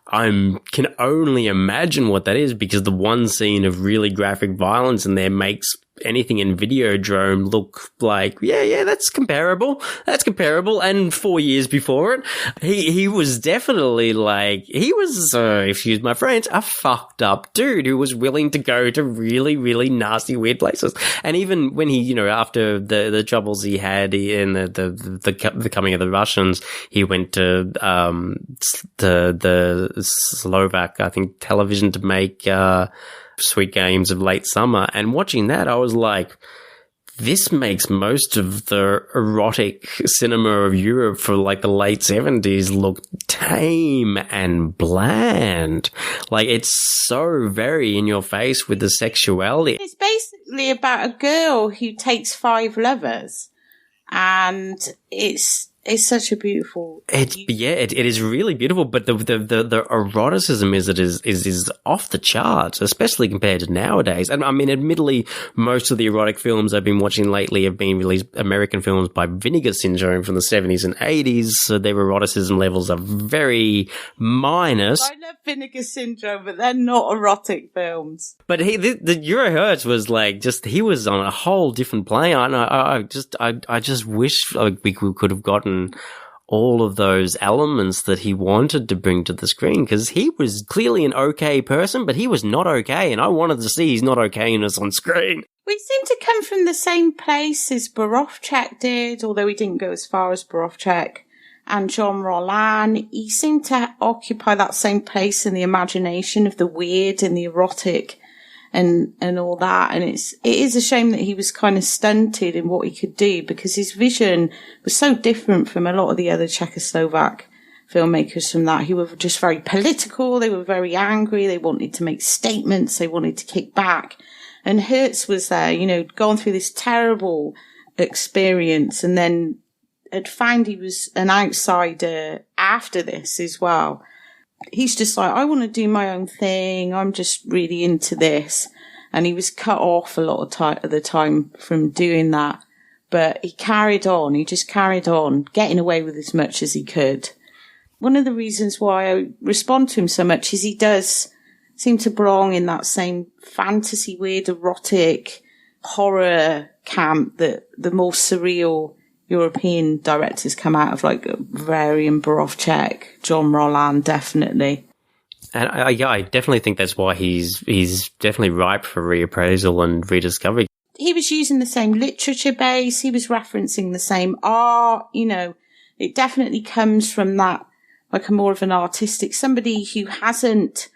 I can only imagine what that is, because the one scene of really graphic violence in there makes anything in Videodrome look like, yeah, that's comparable. And 4 years before it, he was definitely excuse my French, a fucked up dude who was willing to go to really, really nasty, weird places. And even when he, after the troubles he had in the coming of the Russians, he went to the Slovak, I think, television to make Sweet Games of Late Summer. And watching that, I was like, this makes most of the erotic cinema of Europe for like the late 70s look tame and bland. Like, it's so very in your face with the sexuality. It's basically about a girl who takes 5 lovers, and it's such a beautiful. It is really beautiful, but the eroticism is off the charts, especially compared to nowadays. And I mean, admittedly, most of the erotic films I've been watching lately have been released American films by Vinegar Syndrome from the 70s and 80s, so their eroticism levels are very minus. I love Vinegar Syndrome, but they're not erotic films. But the Herz was like, he was on a whole different plane. I just wish like we could have gotten all of those elements that he wanted to bring to the screen, because he was clearly an okay person, but he was not okay, and I wanted to see his not okayness on screen. We seem to come from the same place as Borowczak did, although he didn't go as far as Borowczak, and Jean Rollin. He seemed to occupy that same place in the imagination of the weird and the erotic and all that. And it is a shame that he was kind of stunted in what he could do, because his vision was so different from a lot of the other Czechoslovak filmmakers from that, who were just very political. They were very angry. They wanted to make statements. They wanted to kick back. And Herz was there, you know, gone through this terrible experience, and then had found he was an outsider after this as well. He's just like, I want to do my own thing. I'm just really into this. And he was cut off a lot of the time from doing that. But he carried on. He just carried on, getting away with as much as he could. One of the reasons why I respond to him so much is he does seem to belong in that same fantasy, weird, erotic horror camp that the more surreal European directors come out of, like Varian, Borowczak, John Rollin, definitely. And I definitely think that's why he's definitely ripe for reappraisal and rediscovery. He was using the same literature base. He was referencing the same art. You know, it definitely comes from that, like a more of an artistic, somebody who hasn't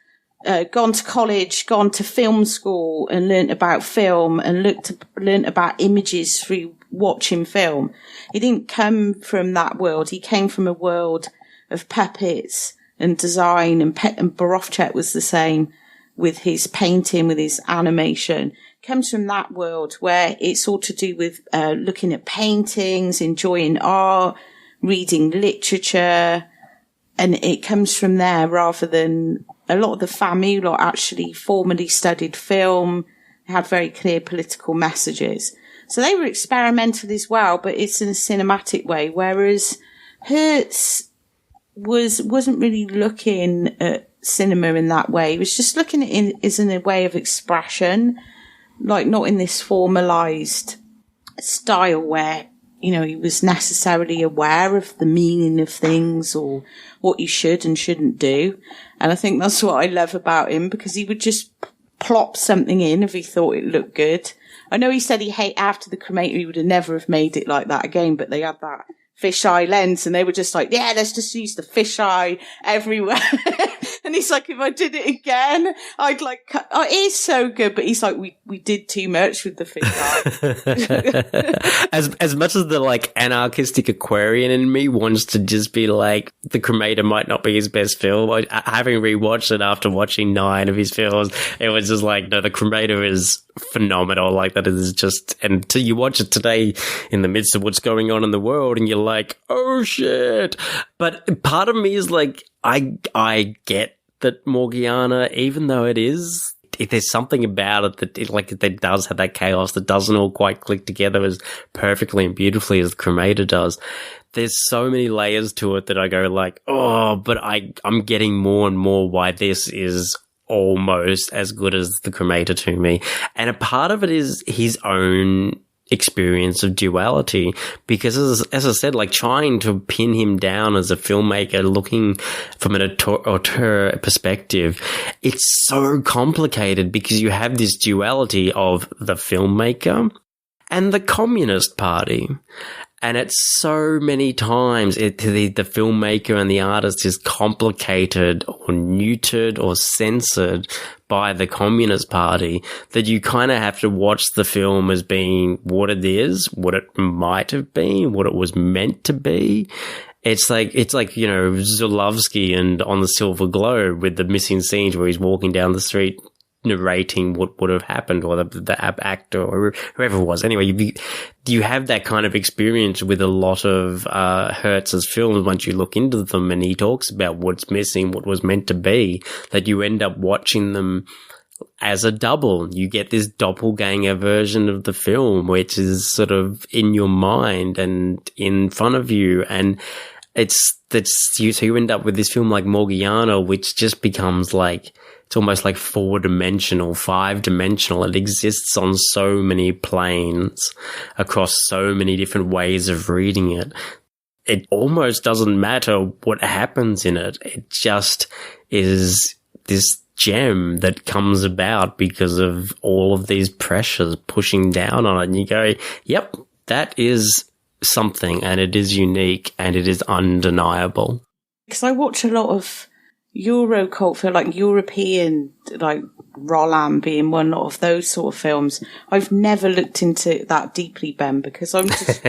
gone to college, gone to film school and learnt about film and learnt about images through watching film. He didn't come from that world. He came from a world of puppets and design, and Borowczak was the same with his painting, with his animation. Comes from that world where it's all to do with looking at paintings, enjoying art, reading literature, and it comes from there rather than a lot of the family lot actually formally studied film, had very clear political messages. So they were experimental as well, but it's in a cinematic way, whereas Herz wasn't really looking at cinema in that way. He was just looking at it as in a way of expression, like not in this formalized style where, you know, he was necessarily aware of the meaning of things or what you should and shouldn't do. And I think that's what I love about him, because he would just plop something in if he thought it looked good. I know he said after the Cremator he would have never have made it like that again, but they had that fisheye lens and they were just like, yeah, let's just use the fisheye everywhere. And he's like, if I did it again, I'd like, it is so good, but he's like, we did too much with the fisheye. as much as the like anarchistic Aquarian in me wants to just be like, the Cremator might not be his best film. Having rewatched it after watching 9 of his films, it was just like, no, the Cremator is phenomenal. Like, that is just, and till you watch it today in the midst of what's going on in the world and you're like, oh shit. But part of me is like, I get that Morgiana, even though there's something about it that does have that chaos that doesn't all quite click together as perfectly and beautifully as the Cremator does. There's so many layers to it that I go like, oh, but I'm getting more and more why this is almost as good as the Cremator to me. And a part of it is his own experience of duality, because as I said, like trying to pin him down as a filmmaker looking from an auteur perspective, it's so complicated because you have this duality of the filmmaker and the Communist Party. And it's so many times the filmmaker and the artist is complicated or neutered or censored by the Communist Party that you kind of have to watch the film as being what it is, what it might have been, what it was meant to be. It's like, you know, Zulawski and On the Silver Globe with the missing scenes where he's walking down the street narrating what would have happened, or the actor or whoever it was. Anyway, you have that kind of experience with a lot of Hertz's films once you look into them, and he talks about what's missing, what was meant to be, that you end up watching them as a double. You get this doppelganger version of the film, which is sort of in your mind and in front of you, and so you end up with this film like Morgiana, which just becomes like, it's almost like 4-dimensional, 5-dimensional. It exists on so many planes across so many different ways of reading it. It almost doesn't matter what happens in it. It just is this gem that comes about because of all of these pressures pushing down on it. And you go, yep, that is something, and it is unique, and it is undeniable. Because I watch a lot of Euro cult film, like European, like Roland being one of those sort of films. I've never looked into that deeply, Ben, because I'm just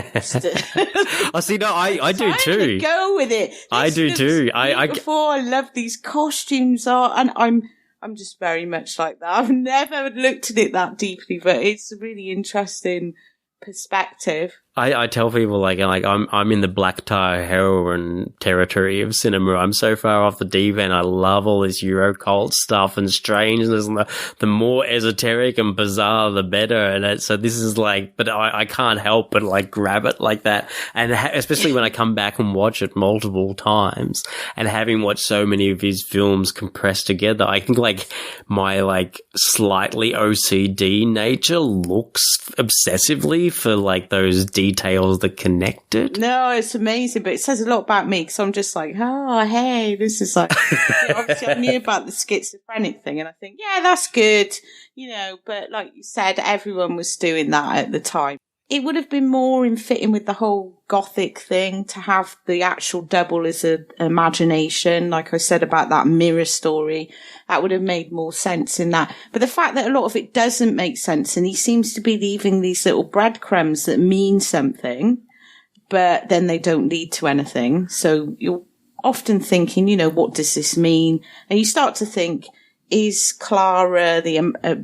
I see. No, I do too. Go with it. I do too. I love these costumes and I'm just very much like that. I've never looked at it that deeply, but it's a really interesting perspective. I tell people like I'm in the black tie heroin territory of cinema. I'm so far off the deep end. I love all this Euro cult stuff and strangeness, and the more esoteric and bizarre, the better. And so this is like, but I can't help but like grab it like that. And especially when I come back and watch it multiple times, and having watched so many of his films compressed together, I think like my like slightly OCD nature looks obsessively for like those details that connect it. No, it's amazing, but it says a lot about me, because I'm just like, oh, hey, this is like, obviously I knew about the schizophrenic thing, and I think, yeah, that's good, you know, but like you said, everyone was doing that at the time. It would have been more in fitting with the whole gothic thing to have the actual double as an imagination. Like I said about that mirror story, that would have made more sense in that. But the fact that a lot of it doesn't make sense, and he seems to be leaving these little breadcrumbs that mean something, but then they don't lead to anything. So you're often thinking, you know, what does this mean? And you start to think, is Clara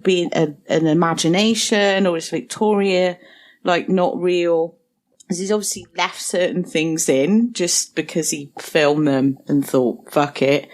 being an imagination, or is Victoria like not real? Because he's obviously left certain things in just because he filmed them and thought, fuck it.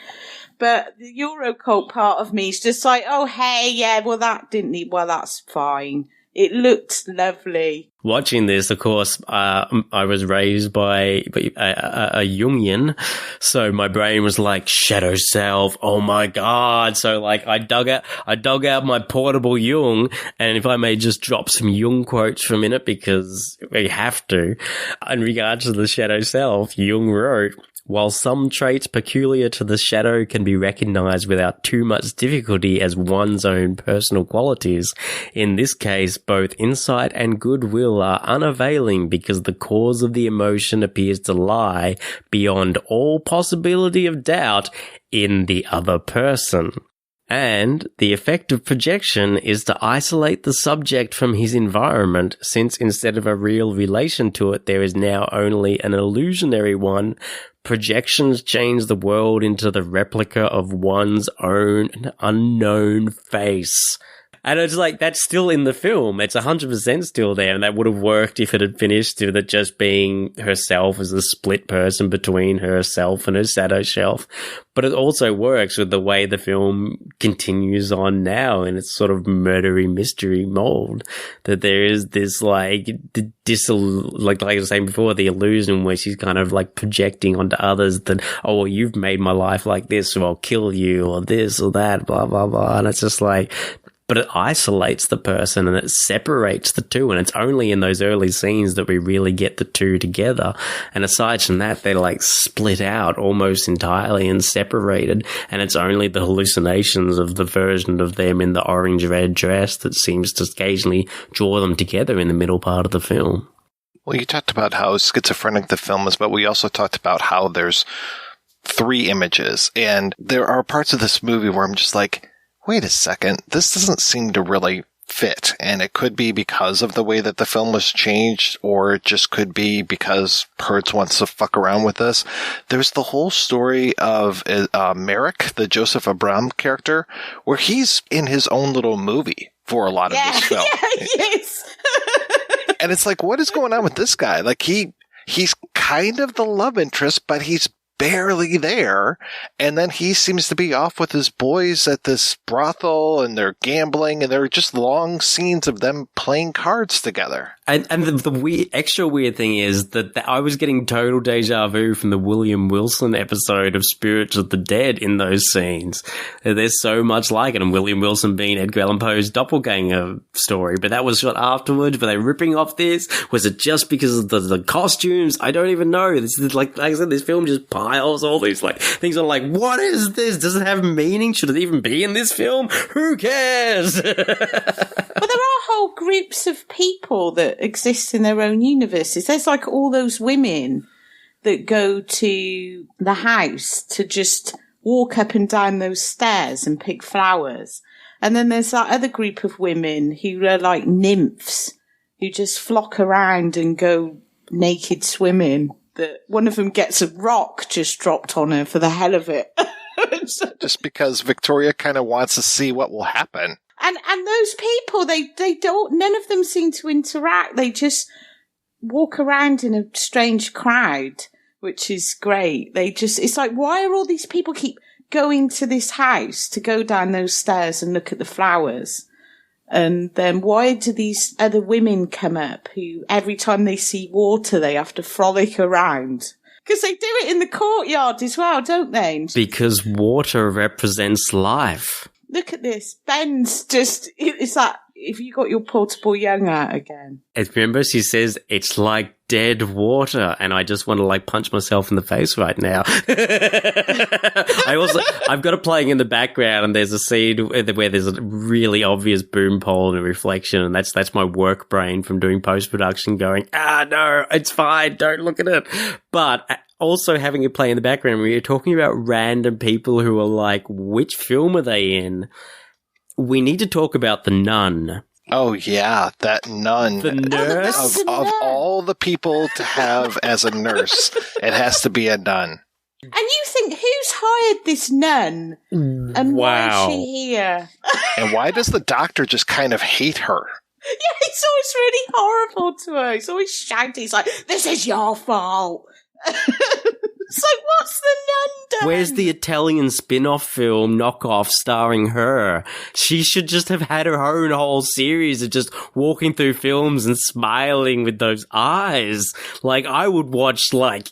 But the Eurocult part of me is just like, oh, hey, yeah, well, that didn't need, well, that's fine. It looked lovely. Watching this, of course, I was raised by a Jungian, so my brain was like, shadow self, oh my God. So like I dug out my portable Jung, and if I may just drop some Jung quotes for a minute, because we have to, in regards to the shadow self, Jung wrote, while some traits peculiar to the shadow can be recognized without too much difficulty as one's own personal qualities, in this case, both insight and goodwill are unavailing because the cause of the emotion appears to lie beyond all possibility of doubt in the other person. And the effect of projection is to isolate the subject from his environment, since instead of a real relation to it, there is now only an illusionary one. Projections change the world into the replica of one's own unknown face. And it's like, that's still in the film. It's 100% still there. And that would have worked if it had finished with it just being herself as a split person between herself and her shadow self. But it also works with the way the film continues on now in its sort of murdery mystery mold. That there is this like I was saying before, the illusion where she's kind of like projecting onto others that, oh, well, you've made my life like this, so I'll kill you, or this or that, blah, blah, blah. And it's just like, but it isolates the person and it separates the two. And it's only in those early scenes that we really get the two together. And aside from that, they're like split out almost entirely and separated. And it's only the hallucinations of the version of them in the orange-red dress that seems to occasionally draw them together in the middle part of the film. Well, you talked about how schizophrenic the film is, but we also talked about how there's 3 images. And there are parts of this movie where I'm just like, wait a second, this doesn't seem to really fit. And it could be because of the way that the film was changed, or it just could be because Herz wants to fuck around with this. There's the whole story of Merrick, the Joseph Abram character, where he's in his own little movie for a lot of this film. Yeah, yes. And it's like, what is going on with this guy? Like, he's kind of the love interest, but he's barely there. And then he seems to be off with his boys at this brothel, and they're gambling, and there are just long scenes of them playing cards together. And the extra weird thing is that I was getting total deja vu from the William Wilson episode of Spirits of the Dead in those scenes. They're so much like it, and William Wilson being Edgar Allan Poe's doppelganger story. But that was shot afterwards. Were they ripping off this? Was it just because of the costumes? I don't even know. This is like I said, this film just piles all these like things on. Like, what is this? Does it have meaning? Should it even be in this film? Who cares? Well, there are whole groups of people that exist in their own universes. There's like all those women that go to the house to just walk up and down those stairs and pick flowers. And then there's that other group of women who are like nymphs who just flock around and go naked swimming. That one of them gets a rock just dropped on her for the hell of it. Just because Victoria kind of wants to see what will happen. And those people, they don't, none of them seem to interact. They just walk around in a strange crowd, which is great. It's like, why are all these people keep going to this house to go down those stairs and look at the flowers? And then why do these other women come up who every time they see water, they have to frolic around? Because they do it in the courtyard as well, don't they? Because water represents life. Look at this. Ben's just, it's like, if you got your portable young out again. Remember, she says, it's like dead water, and I just want to like punch myself in the face right now. I've got it playing in the background, and there's a scene where there's a really obvious boom pole and a reflection, and that's my work brain from doing post-production going, no, it's fine, don't look at it. But also having it play in the background, when you're talking about random people who are like, which film are they in? We need to talk about the nun. Oh, yeah, that nun. The nurse? Of all the people to have as a nurse, it has to be a nun. And you think, who's hired this nun? And why is she here? And why does the doctor just kind of hate her? Yeah, he's always really horrible to her. He's always shouting. He's like, this is your fault. It's like, what's the nun done? Where's the Italian spin-off film knockoff starring her? She should just have had her own whole series of just walking through films and smiling with those eyes. Like, I would watch, like,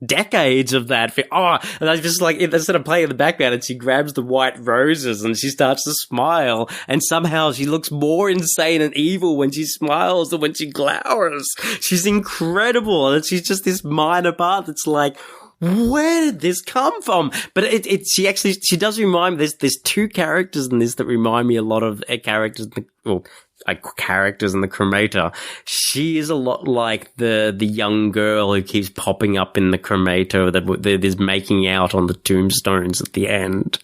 decades of that. And I just, like, instead of playing in the background, and she grabs the white roses and she starts to smile, and somehow she looks more insane and evil when she smiles than when she glowers. She's incredible, and she's just this minor part that's like, where did this come from? But she does remind me, there's 2 characters in this that remind me a lot of characters in the Cremator. She is a lot like the young girl who keeps popping up in the Cremator that is making out on the tombstones at the end,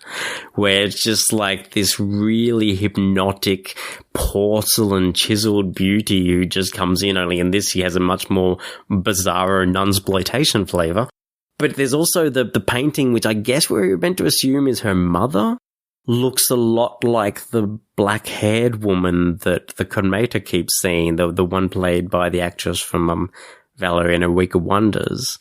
where it's just like this really hypnotic porcelain chiseled beauty who just comes in. Only in this, he has a much more bizarro nunsploitation flavor. But there's also the painting, which I guess we're meant to assume is her mother, looks a lot like the black-haired woman that the Cremator keeps seeing, the one played by the actress from Valerie and a Week of Wonders.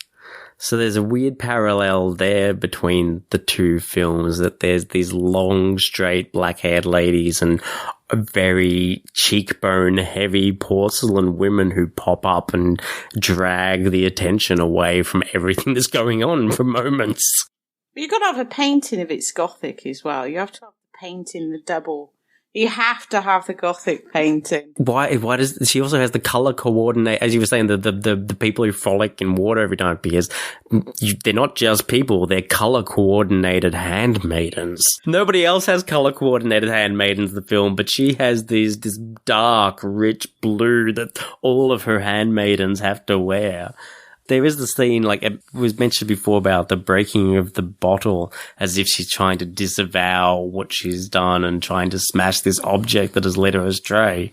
So there's a weird parallel there between the 2 films, that there's these long, straight, black-haired ladies and very cheekbone-heavy porcelain women who pop up and drag the attention away from everything that's going on for moments. But you've got to have a painting if it's gothic as well. You have to have the painting, the double. You have to have the Gothic painting. Why does she also has the color coordinate? As you were saying, the people who frolic in water every time it appears, they're not just people; they're color coordinated handmaidens. Nobody else has color coordinated handmaidens in the film, but she has this dark, rich blue that all of her handmaidens have to wear. There is the scene, like it was mentioned before, about the breaking of the bottle, as if she's trying to disavow what she's done and trying to smash this object that has led her astray,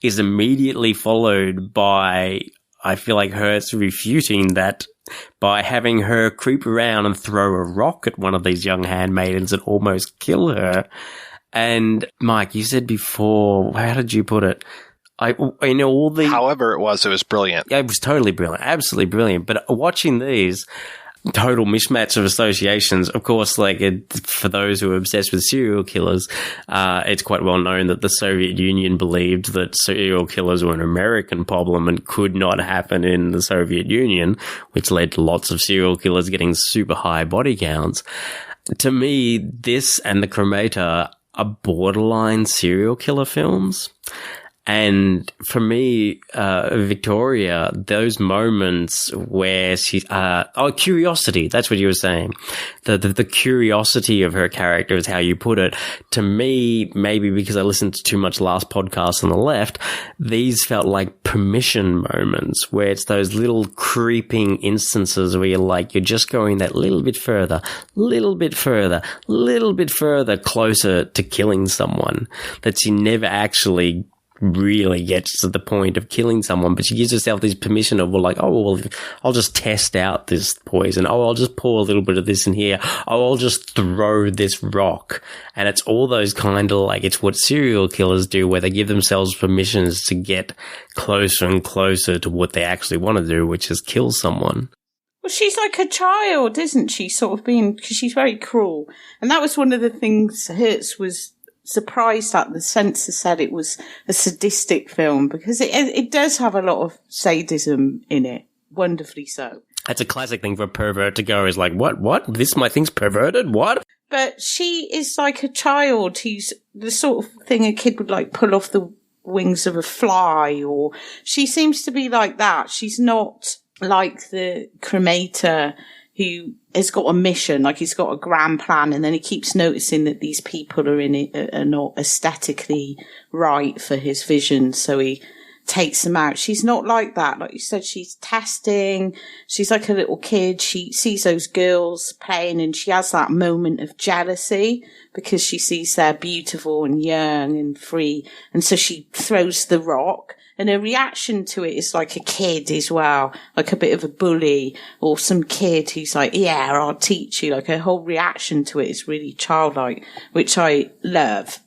is immediately followed by, I feel like, Herz refuting that by having her creep around and throw a rock at one of these young handmaidens and almost kill her. And Mike, you said before, how did you put it? However it was brilliant. Yeah, it was totally brilliant. Absolutely brilliant. But watching these total mismatch of associations, of course, like for those who are obsessed with serial killers, it's quite well known that the Soviet Union believed that serial killers were an American problem and could not happen in the Soviet Union, which led to lots of serial killers getting super high body counts. To me, this and the Cremator are borderline serial killer films. And for me, Victoria, those moments where she, curiosity, that's what you were saying. The curiosity of her character is how you put it. To me, maybe because I listened to too much last podcast on the left, these felt like permission moments where it's those little creeping instances where you're just going that little bit further closer to killing someone, that she never actually really gets to the point of killing someone, but she gives herself this permission of, I'll just test out this poison. I'll just pour a little bit of this in here. I'll just throw this rock. And it's all those kind of it's what serial killers do, where they give themselves permissions to get closer and closer to what they actually want to do, which is kill someone. Well, she's like a child, isn't she? Sort of because she's very cruel. And that was one of the things Herz was surprised at. The censor said it was a sadistic film because it does have a lot of sadism in it, wonderfully so. That's a classic thing for a pervert to go, is like, what? This my thing's perverted? What? But she is like a child who's the sort of thing a kid would pull off the wings of a fly, or she seems to be like that. She's not like the Cremator, who has got a mission, he's got a grand plan, and then he keeps noticing that these people are in it are not aesthetically right for his vision, so he takes them out. She's not like that. Like you said, she's testing. She's like a little kid. She sees those girls playing and she has that moment of jealousy because she sees they're beautiful and young and free. And so she throws the rock. And her reaction to it is like a kid as well, like a bit of a bully, or some kid who's like, yeah, I'll teach you. Like her whole reaction to it is really childlike, which I love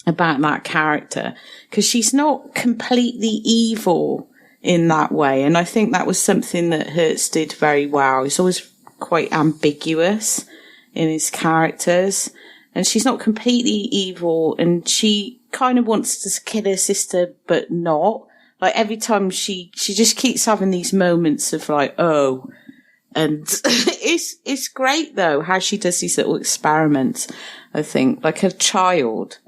about that character, because she's not completely evil in that way. And I think that was something that Herz did very well. He's always quite ambiguous in his characters, and she's not completely evil, and she kind of wants to kill her sister, but not. Every time she just keeps having these moments of and it's great though, how she does these little experiments, I think, like a child.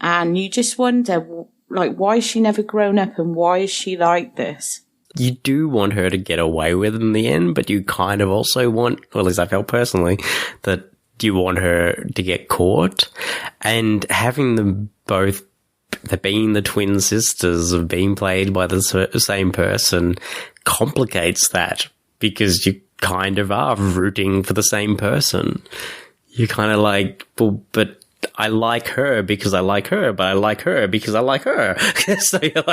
And you just wonder, why is she never grown up and why is she like this? You do want her to get away with it in the end, but you kind of also want, or at least I felt personally, that you want her to get caught. And having them both, being the twin sisters of being played by the same person, complicates that, because you kind of are rooting for the same person. You're kind of but I like her because I like her, but I like her because I like her. So you're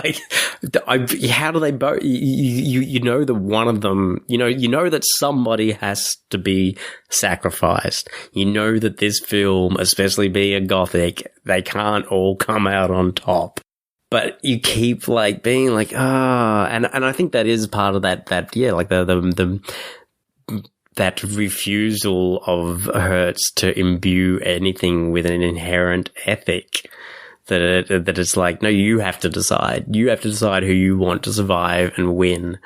how do they both? You know that one of them, you know that somebody has to be sacrificed. You know that this film, especially being a gothic, they can't all come out on top. But you keep being and I think that is part of that that refusal of Herz to imbue anything with an inherent ethic, that it's no, you have to decide. You have to decide who you want to survive and win.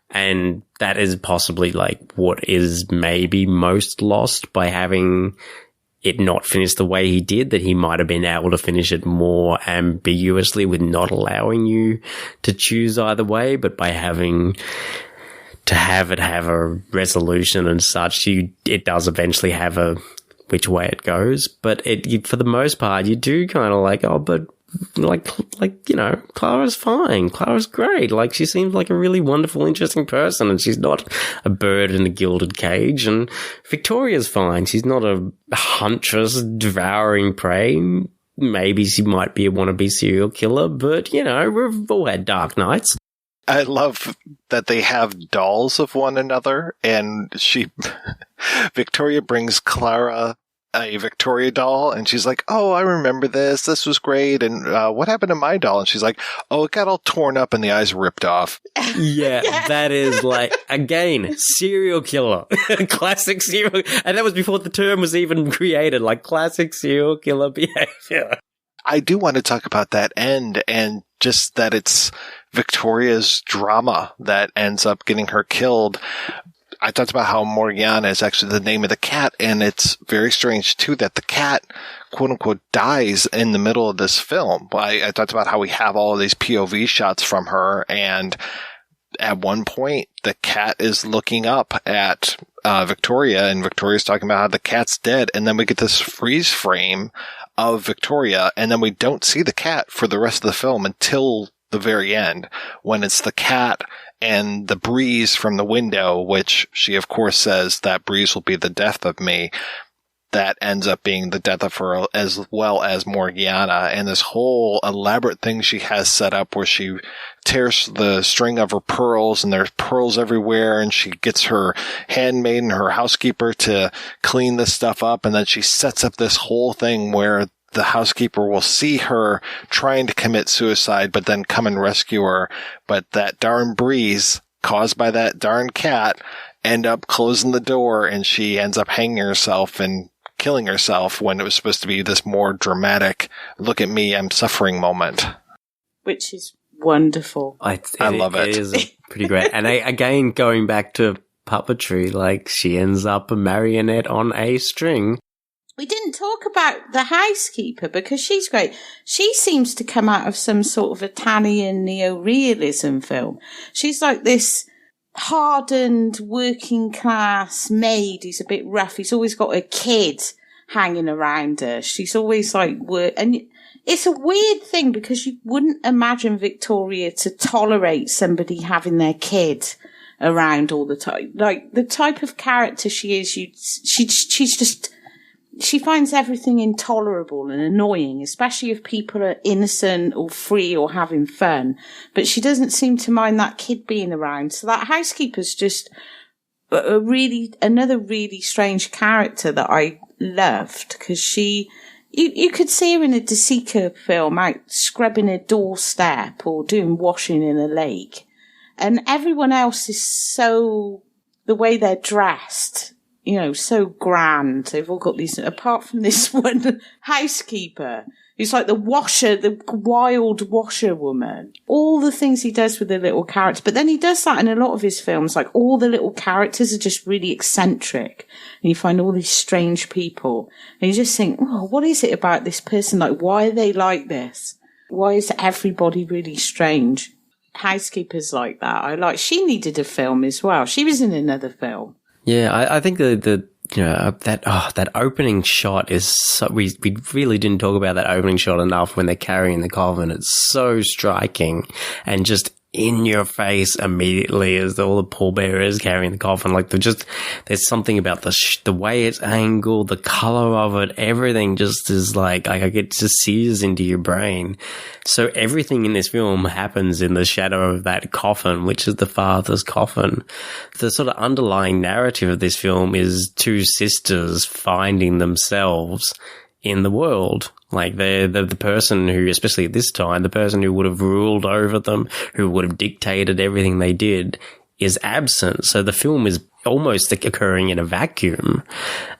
And that is possibly what is maybe most lost by having it not finish the way he did, that he might have been able to finish it more ambiguously with not allowing you to choose either way, but by having to have a resolution and such, it does eventually have a which way it goes. But for the most part, you do kind of like, oh, but like, you know, Clara's fine. Clara's great. Like, she seems like a really wonderful, interesting person, and she's not a bird in a gilded cage. And Victoria's fine. She's not a huntress devouring prey. Maybe she might be a wannabe serial killer, but, you know, we've all had dark nights. I love that they have dolls of one another, and Victoria brings Clara a Victoria doll, and she's like, oh, I remember this. This was great. And what happened to my doll? And she's like, oh, it got all torn up and the eyes ripped off. Yeah, that is like, again, serial killer. Classic serial. And that was before the term was even created, like classic serial killer behavior. I do want to talk about that end, and just that it's Victoria's drama that ends up getting her killed. I talked about how Morgiana is actually the name of the cat, and it's very strange, too, that the cat, quote-unquote, dies in the middle of this film. I talked about how we have all of these POV shots from her, and at one point, the cat is looking up at Victoria, and Victoria's talking about how the cat's dead, and then we get this freeze frame of Victoria, and then we don't see the cat for the rest of the film until the very end, when it's the cat and the breeze from the window, which she, of course, says that breeze will be the death of me. That ends up being the death of her, as well as Morgiana, and this whole elaborate thing she has set up where she tears the string of her pearls, and there's pearls everywhere, and she gets her handmaid and her housekeeper to clean this stuff up, and then she sets up this whole thing where the housekeeper will see her trying to commit suicide, but then come and rescue her. But that darn breeze caused by that darn cat end up closing the door, and she ends up hanging herself and killing herself when it was supposed to be this more dramatic, look at me, I'm suffering moment. Which is wonderful. I love it. It is pretty great. And again, going back to puppetry, like she ends up a marionette on a string. We didn't talk about the housekeeper because she's great. She seems to come out of some sort of Italian neo-realism film. She's like this hardened working class maid who's a bit rough. He's always got a kid hanging around her. She's always like and it's a weird thing because you wouldn't imagine Victoria to tolerate somebody having their kid around all the time. Like the type of character she is, she finds everything intolerable and annoying, especially if people are innocent or free or having fun. But she doesn't seem to mind that kid being around. So that housekeeper's just another really strange character that I loved, because you could see her in a De Sica film out scrubbing a doorstep or doing washing in a lake. And everyone else is so, the way they're dressed, you know, so grand. They've all got these, apart from this one housekeeper, who's like the wild washerwoman. All the things he does with the little characters. But then he does that in a lot of his films. Like all the little characters are just really eccentric. And you find all these strange people. And you just think, oh, what is it about this person? Like, why are they like this? Why is everybody really strange? Housekeepers like that. She needed a film as well. She was in another film. Yeah, I think that opening shot is so, we really didn't talk about that opening shot enough when they're carrying the coffin. It's so striking and just in your face immediately as all the pallbearers carrying the coffin. Like there's something about the way it's angled, the color of it, everything just is like I get just sears into your brain. So everything in this film happens in the shadow of that coffin, which is the father's coffin. The sort of underlying narrative of this film is two sisters finding themselves in the world. Like the person who, especially at this time, the person who would have ruled over them, who would have dictated everything they did, is absent. So the film is almost occurring in a vacuum.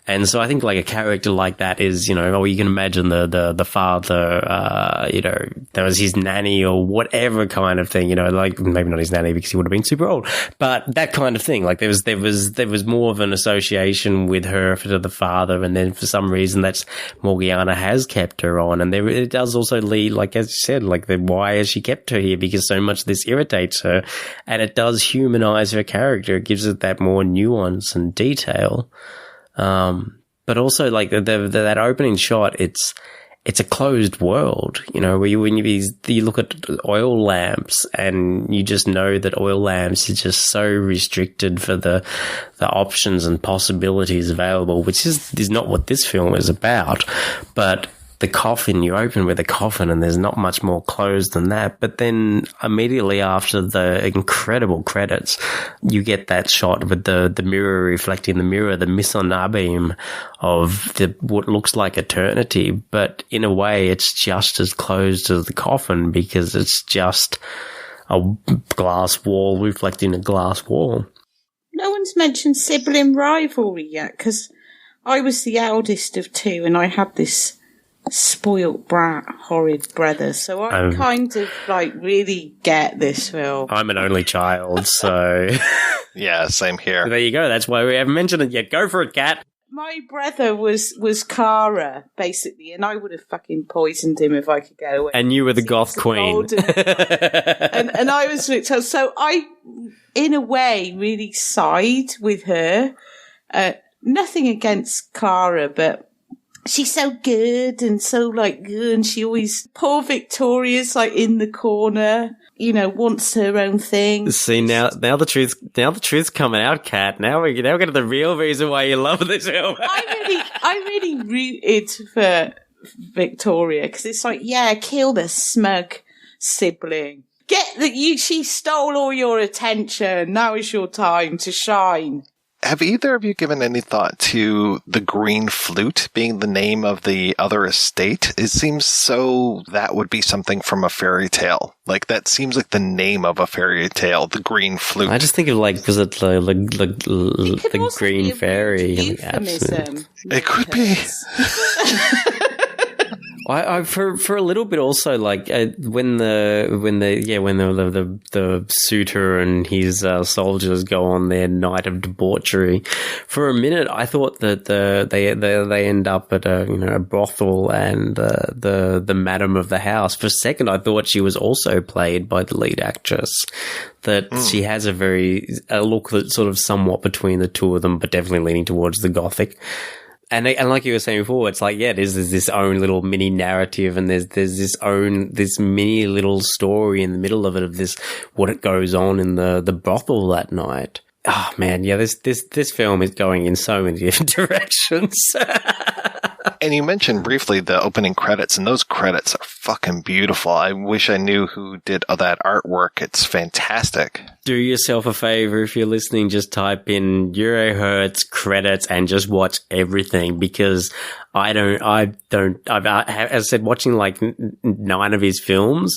And so I think like a character like that is, you know, or you can imagine the father, you know, there was his nanny or whatever kind of thing, you know, like maybe not his nanny because he would have been super old, but that kind of thing. Like there was more of an association with her to the father, and then for some reason that's Morgiana has kept her on, and it does also lead, like as you said, like why has she kept her here? Because so much of this irritates her, and it does humanize her character. It gives it that more nuance and detail. But also like that opening shot, it's a closed world, you know, where you look at oil lamps and you just know that oil lamps are just so restricted for the options and possibilities available, which is not what this film is about. But the coffin, you open with a coffin and there's not much more closed than that. But then immediately after the incredible credits, you get that shot with the mirror reflecting the mirror, the mise en abîme of what looks like eternity. But in a way, it's just as closed as the coffin because it's just a glass wall reflecting a glass wall. No one's mentioned sibling rivalry yet, because I was the eldest of two and I had this spoilt brat, horrid brother. So I kind of like really get this film. I'm an only child, so yeah, same here. There you go. That's why we haven't mentioned it yet. Go for it, Kat. My brother was Cara, basically, and I would have fucking poisoned him if I could get away. And you were the goth queen. and I was so I, in a way, really side with her. Nothing against Cara, but she's so good and so like good, and she always, poor Victoria's like in the corner, you know, wants her own thing. See, now the truth's coming out, Kat. Now we're get to the real reason why you love this film. I really rooted for Victoria because it's like, yeah, kill the smug sibling. Get that she stole all your attention. Now is your time to shine. Have either of you given any thought to the green flute being the name of the other estate? It seems so that would be something from a fairy tale. Like, that seems like the name of a fairy tale, the green flute. I just think of like, because it's the green fairy. Euphemism. It could be. I for a little bit also, like when the suitor and his soldiers go on their night of debauchery, for a minute I thought that they end up at a brothel and the madam of the house. For a second I thought she was also played by the lead actress, that she has a look that's sort of somewhat between the two of them, but definitely leaning towards the gothic. And like you were saying before, it's like, yeah, there's this own little mini narrative, and there's this mini little story in the middle of it, of this, what it goes on in the brothel that night. Oh man, yeah, this film is going in so many different directions. And you mentioned briefly the opening credits, and those credits are fucking beautiful. I wish I knew who did that artwork. It's fantastic. Do yourself a favor if you're listening, just type in Herz credits and just watch everything, because as I said, watching like 9 of his films,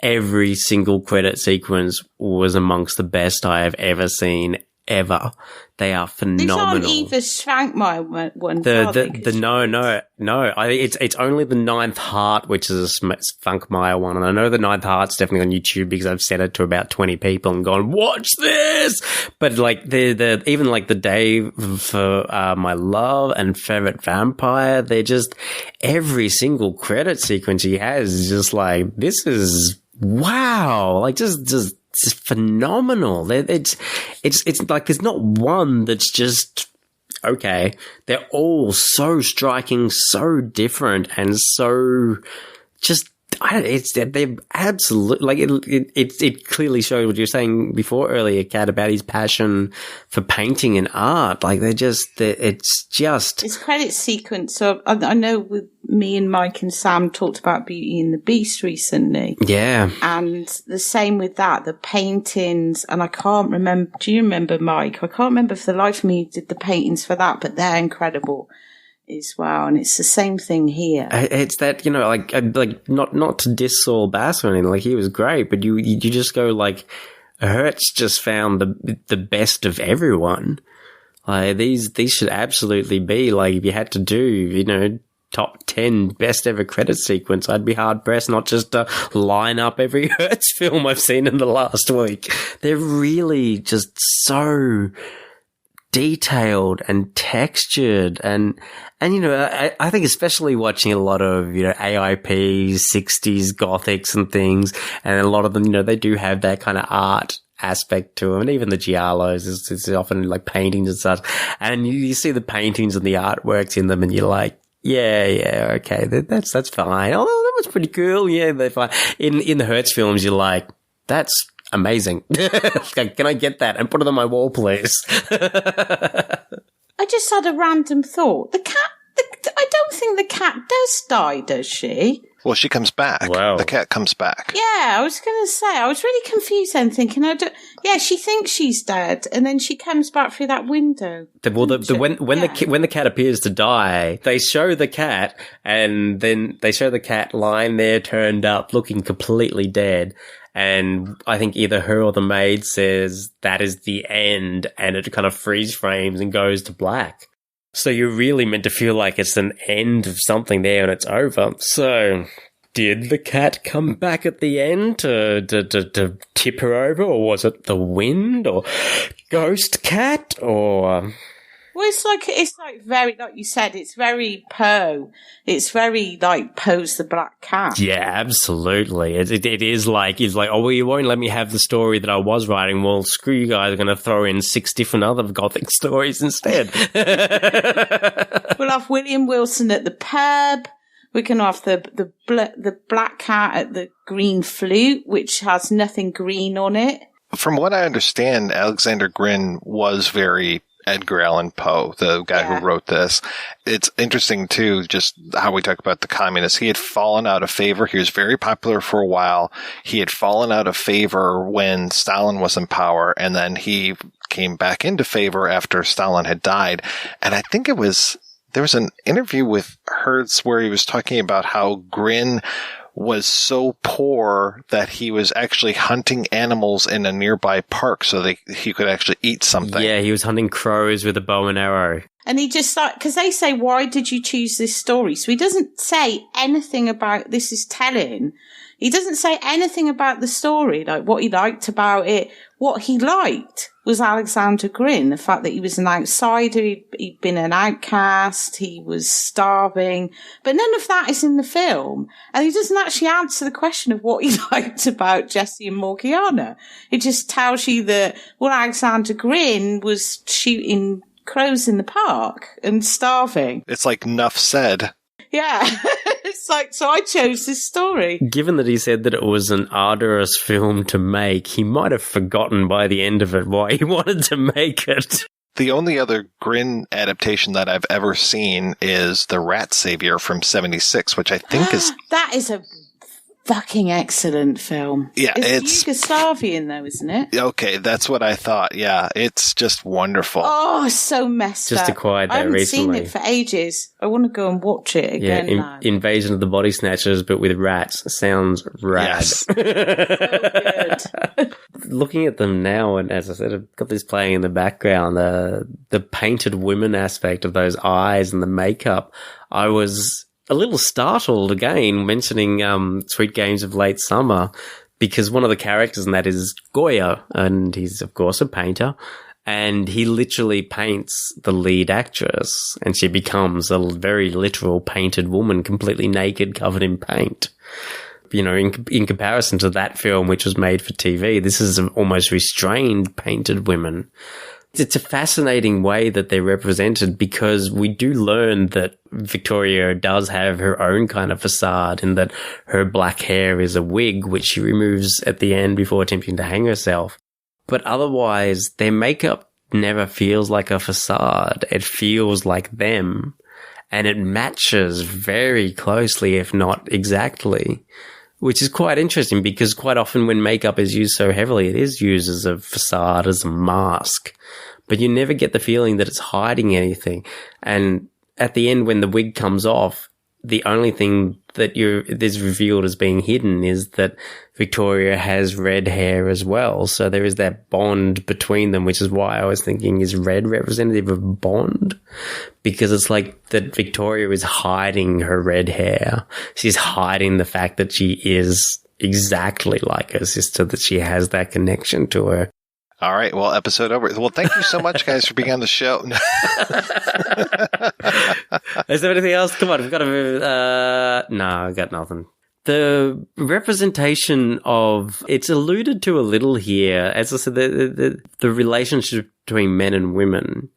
every single credit sequence was amongst the best I have ever seen. Ever. They are phenomenal. These aren't Iva Shankmeyer ones. No. I think it's only the Ninth Heart, which is a Funkmeyer one, and I know the Ninth Heart's definitely on YouTube because I've sent it to about 20 people and gone, watch this. But like the even like The Day for My Love and Favorite Vampire, they're just, every single credit sequence he has is just like, this is wow, like just. It's phenomenal. It's like there's not one that's just okay. They're all so striking, so different, and so just. They're absolute, like it clearly shows what you were saying before earlier, Kat, about his passion for painting and art. Like it's just his credit sequence. So I know with me and Mike and Sam talked about Beauty and the Beast recently. Yeah. And the same with that, the paintings, and I can't remember, do you remember, Mike? I can't remember for the life of me who did the paintings for that, but they're incredible as well, and it's the same thing here. It's that, like not to diss Saul Bass or anything, like he was great, but you just go like, Herz just found the best of everyone. Like, these should absolutely be, like, if you had to do, top 10 best ever credit sequence, I'd be hard pressed not just to line up every Herz film I've seen in the last week. They're really just so detailed and textured and I think especially watching a lot of, AIPs, 60s gothics and things, and a lot of them, they do have that kind of art aspect to them, and even the giallos is often like paintings and such, and you see the paintings and the artworks in them and you're like, yeah, okay, that's fine. Oh, that was pretty cool. Yeah, they're fine. In the Herz films, you're like, that's amazing. Can I get that and put it on my wall, please? I just had a random thought. The cat, I don't think the cat does die, does she? Well, she comes back. Wow. The cat comes back. Yeah, I was going to say, I was really confused then, thinking, she thinks she's dead, and then she comes back through that window. When the cat appears to die, they show the cat, and then they show the cat lying there, turned up, looking completely dead. And I think either her or the maid says that is the end, and it kind of freeze frames and goes to black. So you're really meant to feel like it's an end of something there and it's over. So did the cat come back at the end to tip her over, or was it the wind or ghost cat or... Well, it's like very, like you said, it's very Poe. It's very like Poe's the Black Cat. Yeah, absolutely. It is like, oh, well, you won't let me have the story that I was writing. Well, screw you guys. I'm going to throw in 6 different other gothic stories instead. We'll have William Wilson at the pub. We can have the Black Cat at the Green Flute, which has nothing green on it. From what I understand, Alexander Grin was very Edgar Allan Poe, the guy who wrote this. It's interesting, too, just how we talk about the communists. He had fallen out of favor. He was very popular for a while. He had fallen out of favor when Stalin was in power, and then he came back into favor after Stalin had died. And I think there was an interview with Herz where he was talking about how Grin was so poor that he was actually hunting animals in a nearby park so he could actually eat something. Yeah, he was hunting crows with a bow and arrow. And he just because they say, why did you choose this story? So he doesn't say anything about, this is telling. He doesn't say anything about the story, like what he liked about it. What he liked was Alexander Grin, the fact that he was an outsider, he'd been an outcast, he was starving, but none of that is in the film. And he doesn't actually answer the question of what he liked about Jessie and Morgiana. It just tells you that, well, Alexander Grin was shooting crows in the park and starving. It's like enough said. Yeah. It's like, so I chose this story. Given that he said that it was an arduous film to make, he might have forgotten by the end of it why he wanted to make it. The only other Grin adaptation that I've ever seen is The Rat Savior from 1976, which I think is... That is a fucking excellent film. Yeah, it's Yugoslavian though, isn't it? Okay, that's what I thought. Yeah, it's just wonderful. Oh, so messed just up. Just acquired that I haven't recently. seen it for ages. I want to go and watch it again now. Invasion of the Body Snatchers, but with rats. Sounds rad. Yes. So good. Looking at them now, and as I said, I've got this playing in the background, the painted women aspect of those eyes and the makeup, I was a little startled again mentioning Sweet Games of Late Summer, because one of the characters in that is Goya, and he's of course a painter, and he literally paints the lead actress, and she becomes a very literal painted woman, completely naked, covered in paint. You know, in comparison to that film, which was made for TV, this is almost restrained painted women. It's a fascinating way that they're represented, because we do learn that Victoria does have her own kind of facade, and that her black hair is a wig, which she removes at the end before attempting to hang herself. But otherwise, their makeup never feels like a facade. It feels like them, and it matches very closely, if not exactly, which is quite interesting, because quite often when makeup is used so heavily, it is used as a facade, as a mask, but you never get the feeling that it's hiding anything. And at the end, when the wig comes off, the only thing that is revealed as being hidden is that Victoria has red hair as well. So there is that bond between them, which is why I was thinking, is red representative of bond? Because it's like that Victoria is hiding her red hair. She's hiding the fact that she is exactly like her sister, that she has that connection to her. All right. Well, episode over. Well, thank you so much, guys, for being on the show. Is there anything else? Come on, we've got to move. No, I got nothing. The representation of, it's alluded to a little here. As I said, the relationship between men and women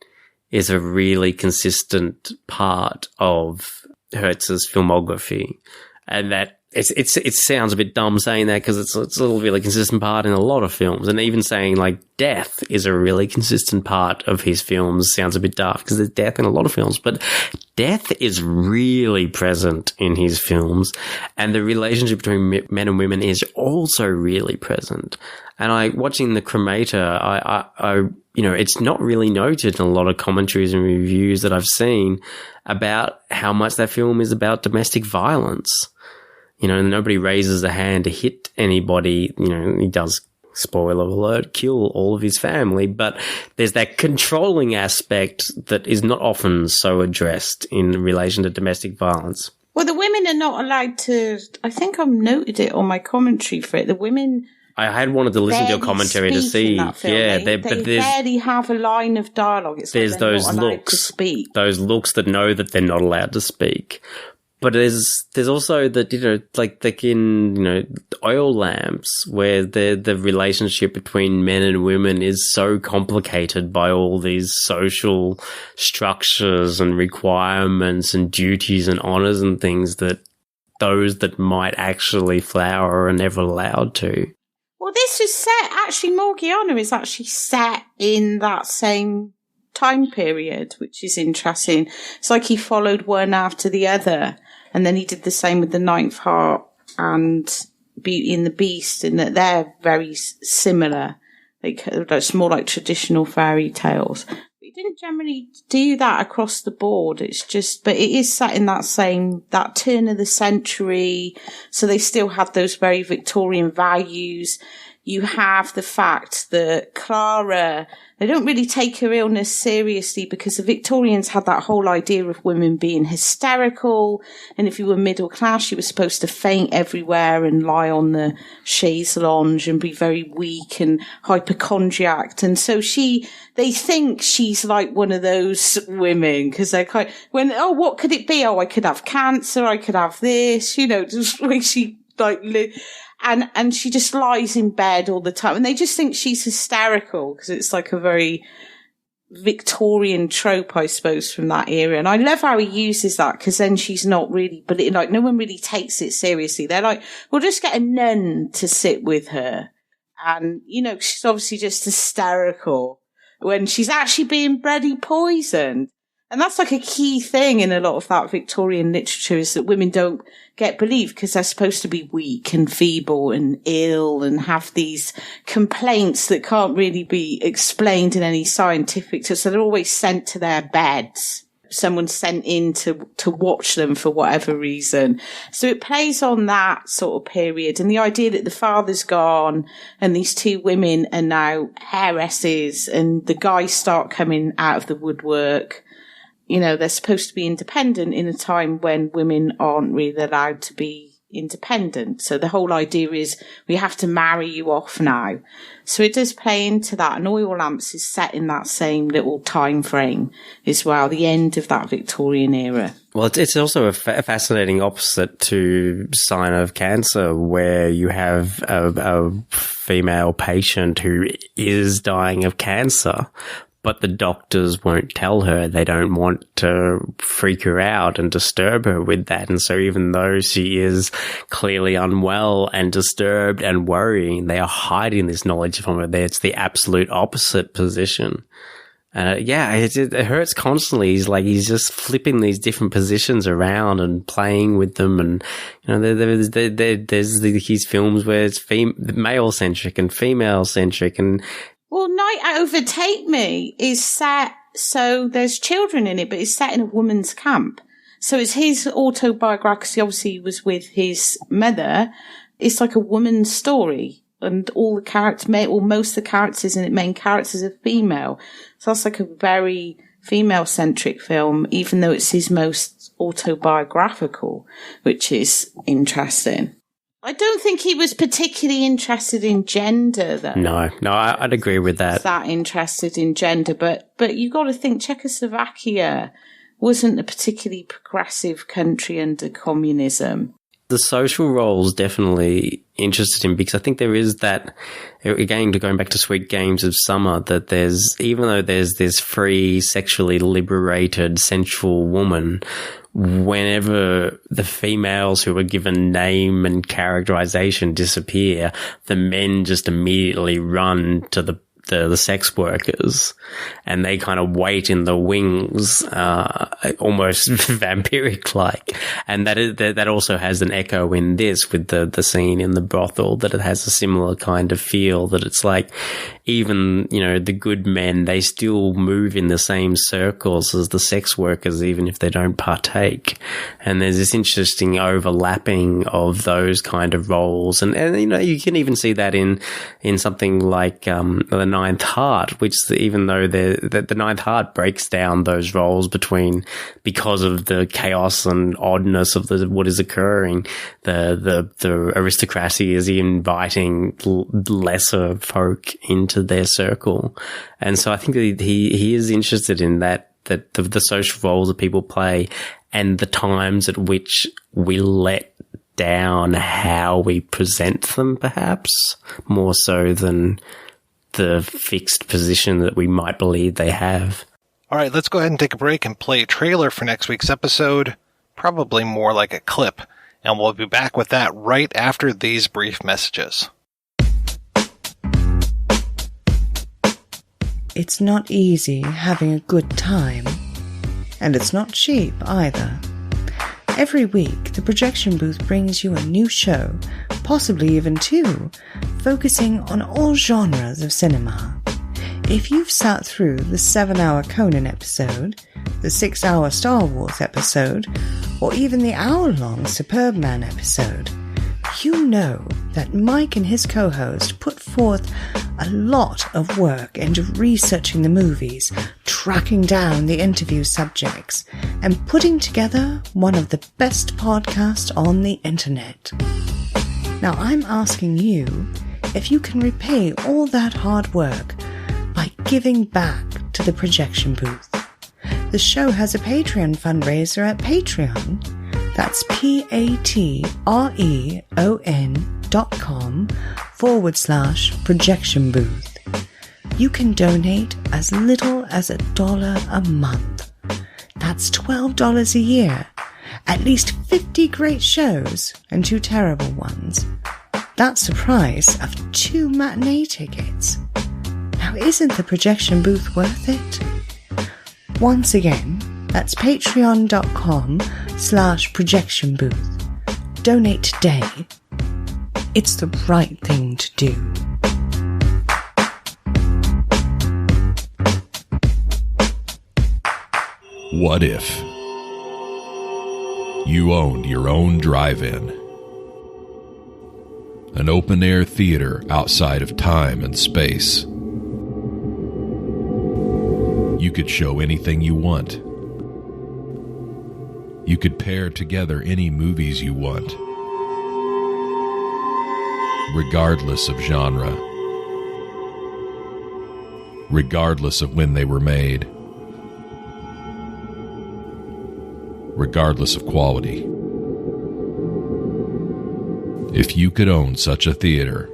is a really consistent part of Herz's filmography. And that it sounds a bit dumb saying that because it's a really consistent part in a lot of films. And even saying like death is a really consistent part of his films sounds a bit daft because there's death in a lot of films. But death is really present in his films. And the relationship between men and women is also really present. And watching the Cremator, I it's not really noted in a lot of commentaries and reviews that I've seen about how much that film is about domestic violence. Nobody raises a hand to hit anybody. He does, spoiler alert, kill all of his family, but there's that controlling aspect that is not often so addressed in relation to domestic violence. Well, the women are not allowed to, I think I've noted it on my commentary for it, the women... I had wanted to listen to your commentary to see. Yeah, they barely have a line of dialogue. It's there's like they're those not allowed looks, to speak. Those looks that know that they're not allowed to speak. But there's also that, like in, oil lamps where the relationship between men and women is so complicated by all these social structures and requirements and duties and honors and things that those that might actually flower are never allowed to. Well, this is set, actually, Morgiana is actually set in that same time period, which is interesting. It's like he followed one after the other. And then he did the same with The Ninth Heart and Beauty and the Beast, in that they're very similar. It's more like traditional fairy tales. But he didn't generally do that across the board. It's just, but it is set in that turn of the century. So they still have those very Victorian values. You have the fact that Clara, they don't really take her illness seriously because the Victorians had that whole idea of women being hysterical. And if you were middle class, you were supposed to faint everywhere and lie on the chaise lounge and be very weak and hypochondriac. And so they think she's like one of those women because they're what could it be? Oh, I could have cancer. I could have this, just like she And she just lies in bed all the time. And they just think she's hysterical because it's like a very Victorian trope, I suppose, from that era. And I love how he uses that because then she's not really, but no one really takes it seriously. They're like, we'll just get a nun to sit with her. And, she's obviously just hysterical when she's actually being bloody poisoned. And that's like a key thing in a lot of that Victorian literature is that women don't get believed because they're supposed to be weak and feeble and ill and have these complaints that can't really be explained in any scientific. So they're always sent to their beds. Someone's sent in to watch them for whatever reason. So it plays on that sort of period. And the idea that the father's gone and these two women are now heiresses and the guys start coming out of the woodwork. They're supposed to be independent in a time when women aren't really allowed to be independent. So the whole idea is we have to marry you off now. So it does play into that. And Oil Lamps is set in that same little time frame as well, the end of that Victorian era. Well, it's also a fascinating opposite to Sign of Cancer, where you have a female patient who is dying of cancer, but the doctors won't tell her. They don't want to freak her out and disturb her with that. And so even though she is clearly unwell and disturbed and worrying, they are hiding this knowledge from her. It's the absolute opposite position. It hurts constantly. He's just flipping these different positions around and playing with them. And, there's his films where it's male-centric and female-centric and, well, Night Overtake Me is set, so there's children in it, but it's set in a woman's camp. So it's his autobiography, because he obviously was with his mother. It's like a woman's story, and all the characters, or most of the characters in it, main characters, are female. So that's like a very female-centric film, even though it's his most autobiographical, which is interesting. I don't think he was particularly interested in gender, though. No, I'd agree with that. That interested in gender, but you got to think Czechoslovakia wasn't a particularly progressive country under communism. The social roles definitely interested him, because I think there is that, again, going back to Sweet Games of Summer, that even though there's this free, sexually liberated, sensual woman, whenever the females who are given name and characterization disappear, the men just immediately run to the sex workers, and they kind of wait in the wings, almost vampiric-like. And that also has an echo in this, with the scene in the brothel, that it has a similar kind of feel, that it's like, even, the good men, they still move in the same circles as the sex workers, even if they don't partake. And there's this interesting overlapping of those kind of roles. And you can even see that in something like, The Ninth Heart, which, even though the Ninth Heart breaks down those roles because of the chaos and oddness of what is occurring, the aristocracy is inviting lesser folk into their circle. And so I think that he is interested in that the social roles that people play, and the times at which we let down how we present them, perhaps more so than the fixed position that we might believe they have. All right, let's go ahead and take a break and play a trailer for next week's episode, probably more like a clip, and we'll be back with that right after these brief messages. It's not easy having a good time, and it's not cheap either. Every week, the Projection Booth brings you a new show, possibly even two, focusing on all genres of cinema. If you've sat through the 7-hour Conan episode, the 6-hour Star Wars episode, or even the hour-long Superman episode, you know that Mike and his co-host put forth a lot of work into researching the movies, tracking down the interview subjects, and putting together one of the best podcasts on the internet. Now I'm asking you if you can repay all that hard work by giving back to the Projection Booth. The show has a Patreon fundraiser at Patreon. That's patreon.com/Projection Booth. You can donate as little as $1 a month. That's $12 a year. At least 50 great shows and 2 terrible ones. That's the price of 2 matinee tickets. Now, isn't the Projection Booth worth it? Once again, that's patreon.com/Projection Booth. Donate today. It's the right thing to do. What if you owned your own drive-in? An open-air theater outside of time and space. You could show anything you want. You could pair together any movies you want, regardless of genre, regardless of when they were made, regardless of quality. If you could own such a theater,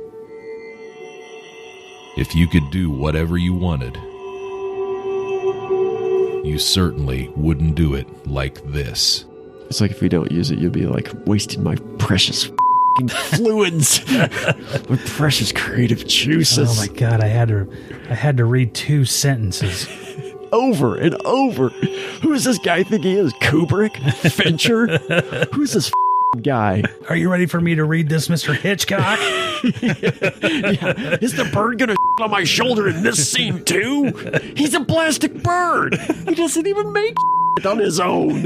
if you could do whatever you wanted, you certainly wouldn't do it like this. It's like if we don't use it, you'll be like wasting my precious fluids, my precious creative juices. Oh my God, I had to read 2 sentences. Over and over. Who does this guy think he is? Kubrick? Fincher? Who's this guy? Are you ready for me to read this, Mr. Hitchcock? Yeah. Is the bird gonna on my shoulder in this scene too? He's a plastic bird. He doesn't even make on his own.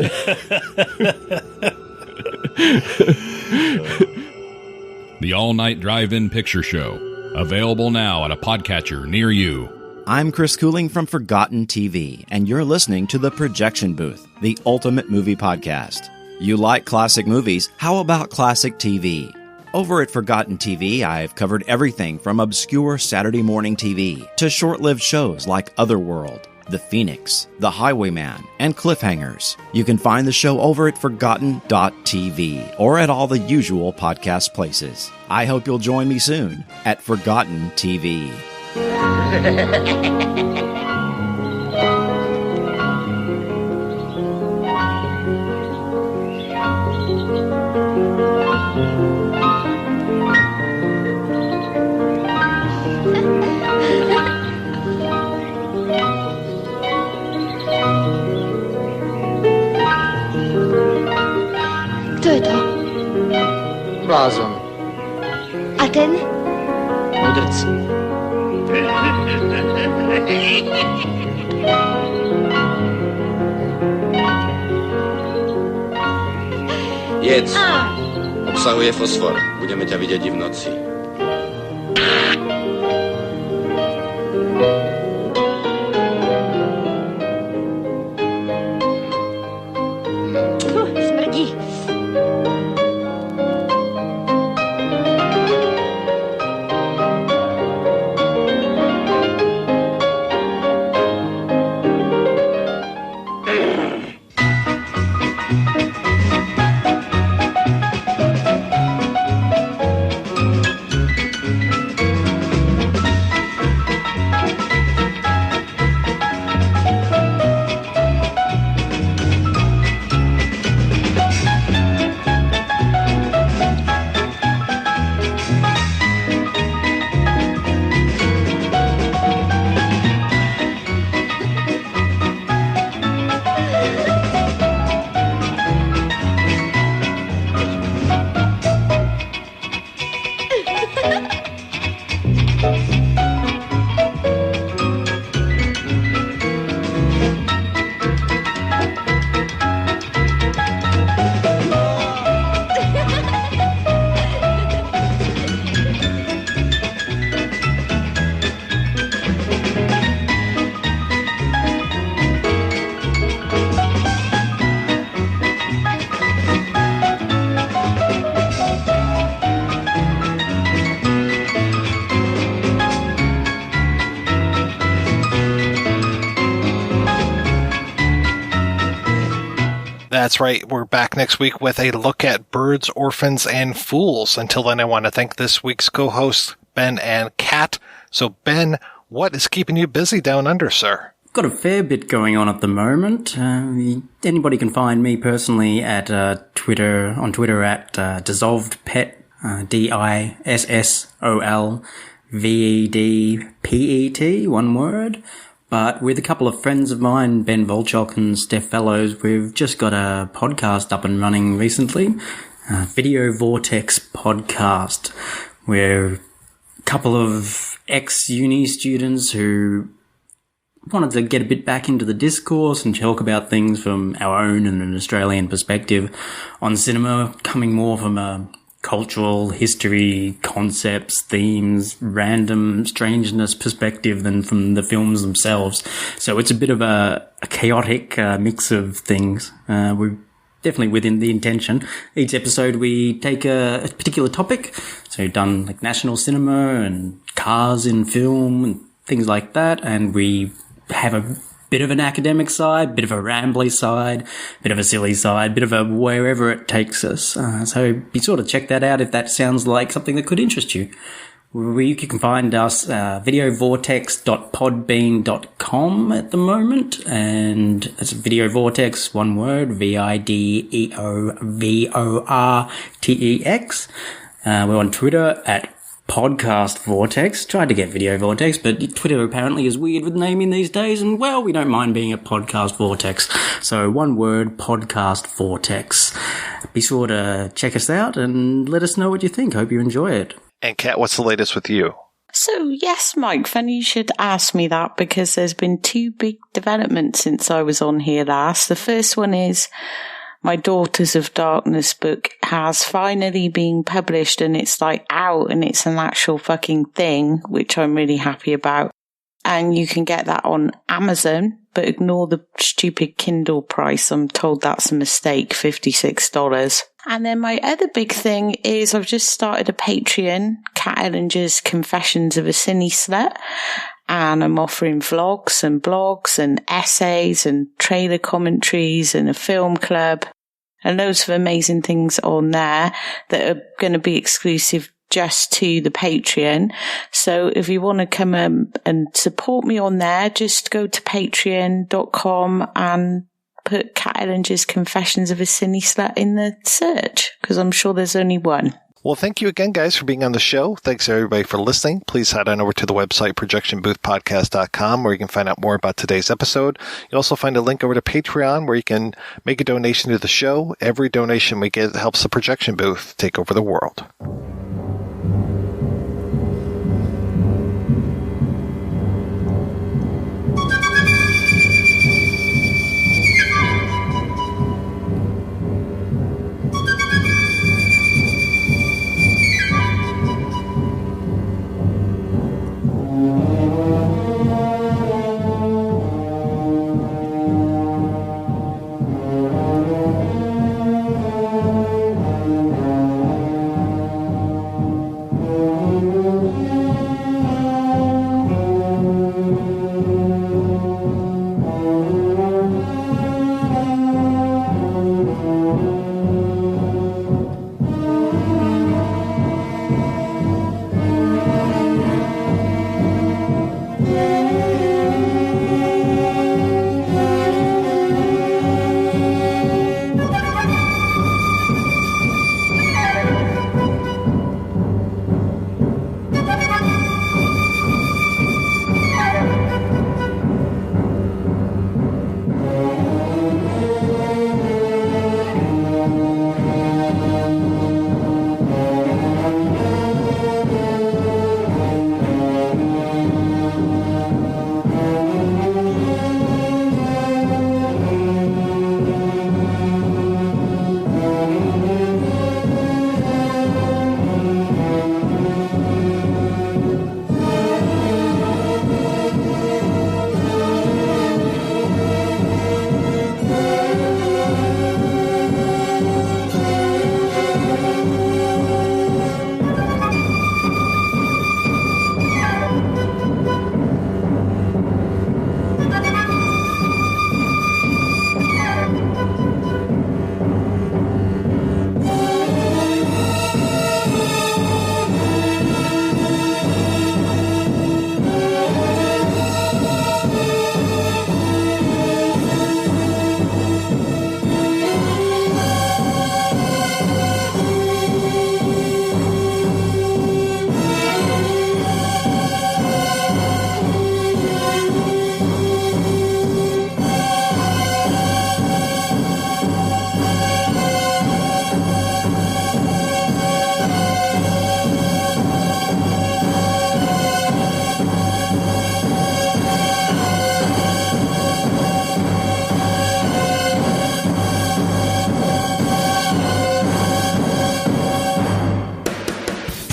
The All-Night Drive-In Picture Show. Available now at a podcatcher near you. I'm Chris Cooling from Forgotten TV, and you're listening to The Projection Booth, the ultimate movie podcast. You like classic movies? How about classic TV? Over at Forgotten TV, I've covered everything from obscure Saturday morning TV to short-lived shows like Otherworld, The Phoenix, The Highwayman, and Cliffhangers. You can find the show over at Forgotten.tv or at all the usual podcast places. I hope you'll join me soon at Forgotten TV. Kto je to? Blázon. A ten? Mudrc. Jedz. Obsahuje fosfor. Budeme ťa vidieť i v noci. Smrdí. That's right. We're back next week with a look at Birds, Orphans, and Fools. Until then, I want to thank this week's co-hosts, Ben and Kat. So, Ben, what is keeping you busy down under, sir? Got a fair bit going on at the moment. Anybody can find me personally at Twitter at DissolvedPet, DISSOLVEDPET, one word. But with a couple of friends of mine, Ben Volchok and Steph Fellows, we've just got a podcast up and running recently, Video Vortex Podcast. We're a couple of ex-uni students who wanted to get a bit back into the discourse and talk about things from our own and an Australian perspective on cinema, coming more from a cultural history, concepts, themes, random strangeness perspective than from the films themselves. So it's a bit of a chaotic mix of things. We're definitely within the intention. Each episode we take a particular topic. So we've done like national cinema and cars in film and things like that. And we have a bit of an academic side, bit of a rambly side, bit of a silly side, bit of a wherever it takes us. So be sure to check that out if that sounds like something that could interest you. You can find us videovortex.podbean.com at the moment, and it's Video Vortex, one word, VIDEOVORTEX. We're on Twitter at Podcast Vortex. Tried to get Video Vortex, but Twitter apparently is weird with naming these days, and well, we don't mind being a Podcast Vortex. So one word, Podcast Vortex. Be sure to check us out and let us know what you think. Hope you enjoy it. And Kat, what's the latest with you? So, yes, Mike, funny you should ask me that because there's been 2 big developments since I was on here last. The first one is my Daughters of Darkness book has finally been published and it's like out and it's an actual fucking thing, which I'm really happy about. And you can get that on Amazon, but ignore the stupid Kindle price. I'm told that's a mistake, $56. And then my other big thing is I've just started a Patreon, Kat Ellinger's Confessions of a Cine Slut. And I'm offering vlogs and blogs and essays and trailer commentaries and a film club and loads of amazing things on there that are going to be exclusive just to the Patreon. So if you want to come and support me on there, just go to patreon.com and put Kat Ellinger's Confessions of a Cine Slut in the search, because I'm sure there's only one. Well, thank you again, guys, for being on the show. Thanks, everybody, for listening. Please head on over to the website, projectionboothpodcast.com, where you can find out more about today's episode. You'll also find a link over to Patreon, where you can make a donation to the show. Every donation we get helps the Projection Booth take over the world.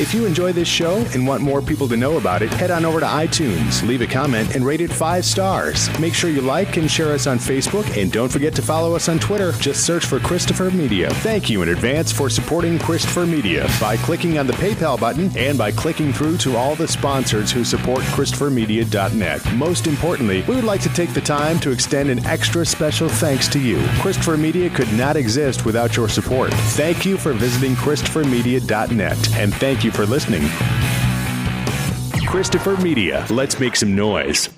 If you enjoy this show and want more people to know about it, head on over to iTunes, leave a comment, and rate it 5 stars. Make sure you like and share us on Facebook, and don't forget to follow us on Twitter. Just search for Christopher Media. Thank you in advance for supporting Christopher Media by clicking on the PayPal button and by clicking through to all the sponsors who support ChristopherMedia.net. Most importantly, we would like to take the time to extend an extra special thanks to you. Christopher Media could not exist without your support. Thank you for visiting ChristopherMedia.net, and thank you for listening. Christopher Media. Let's make some noise.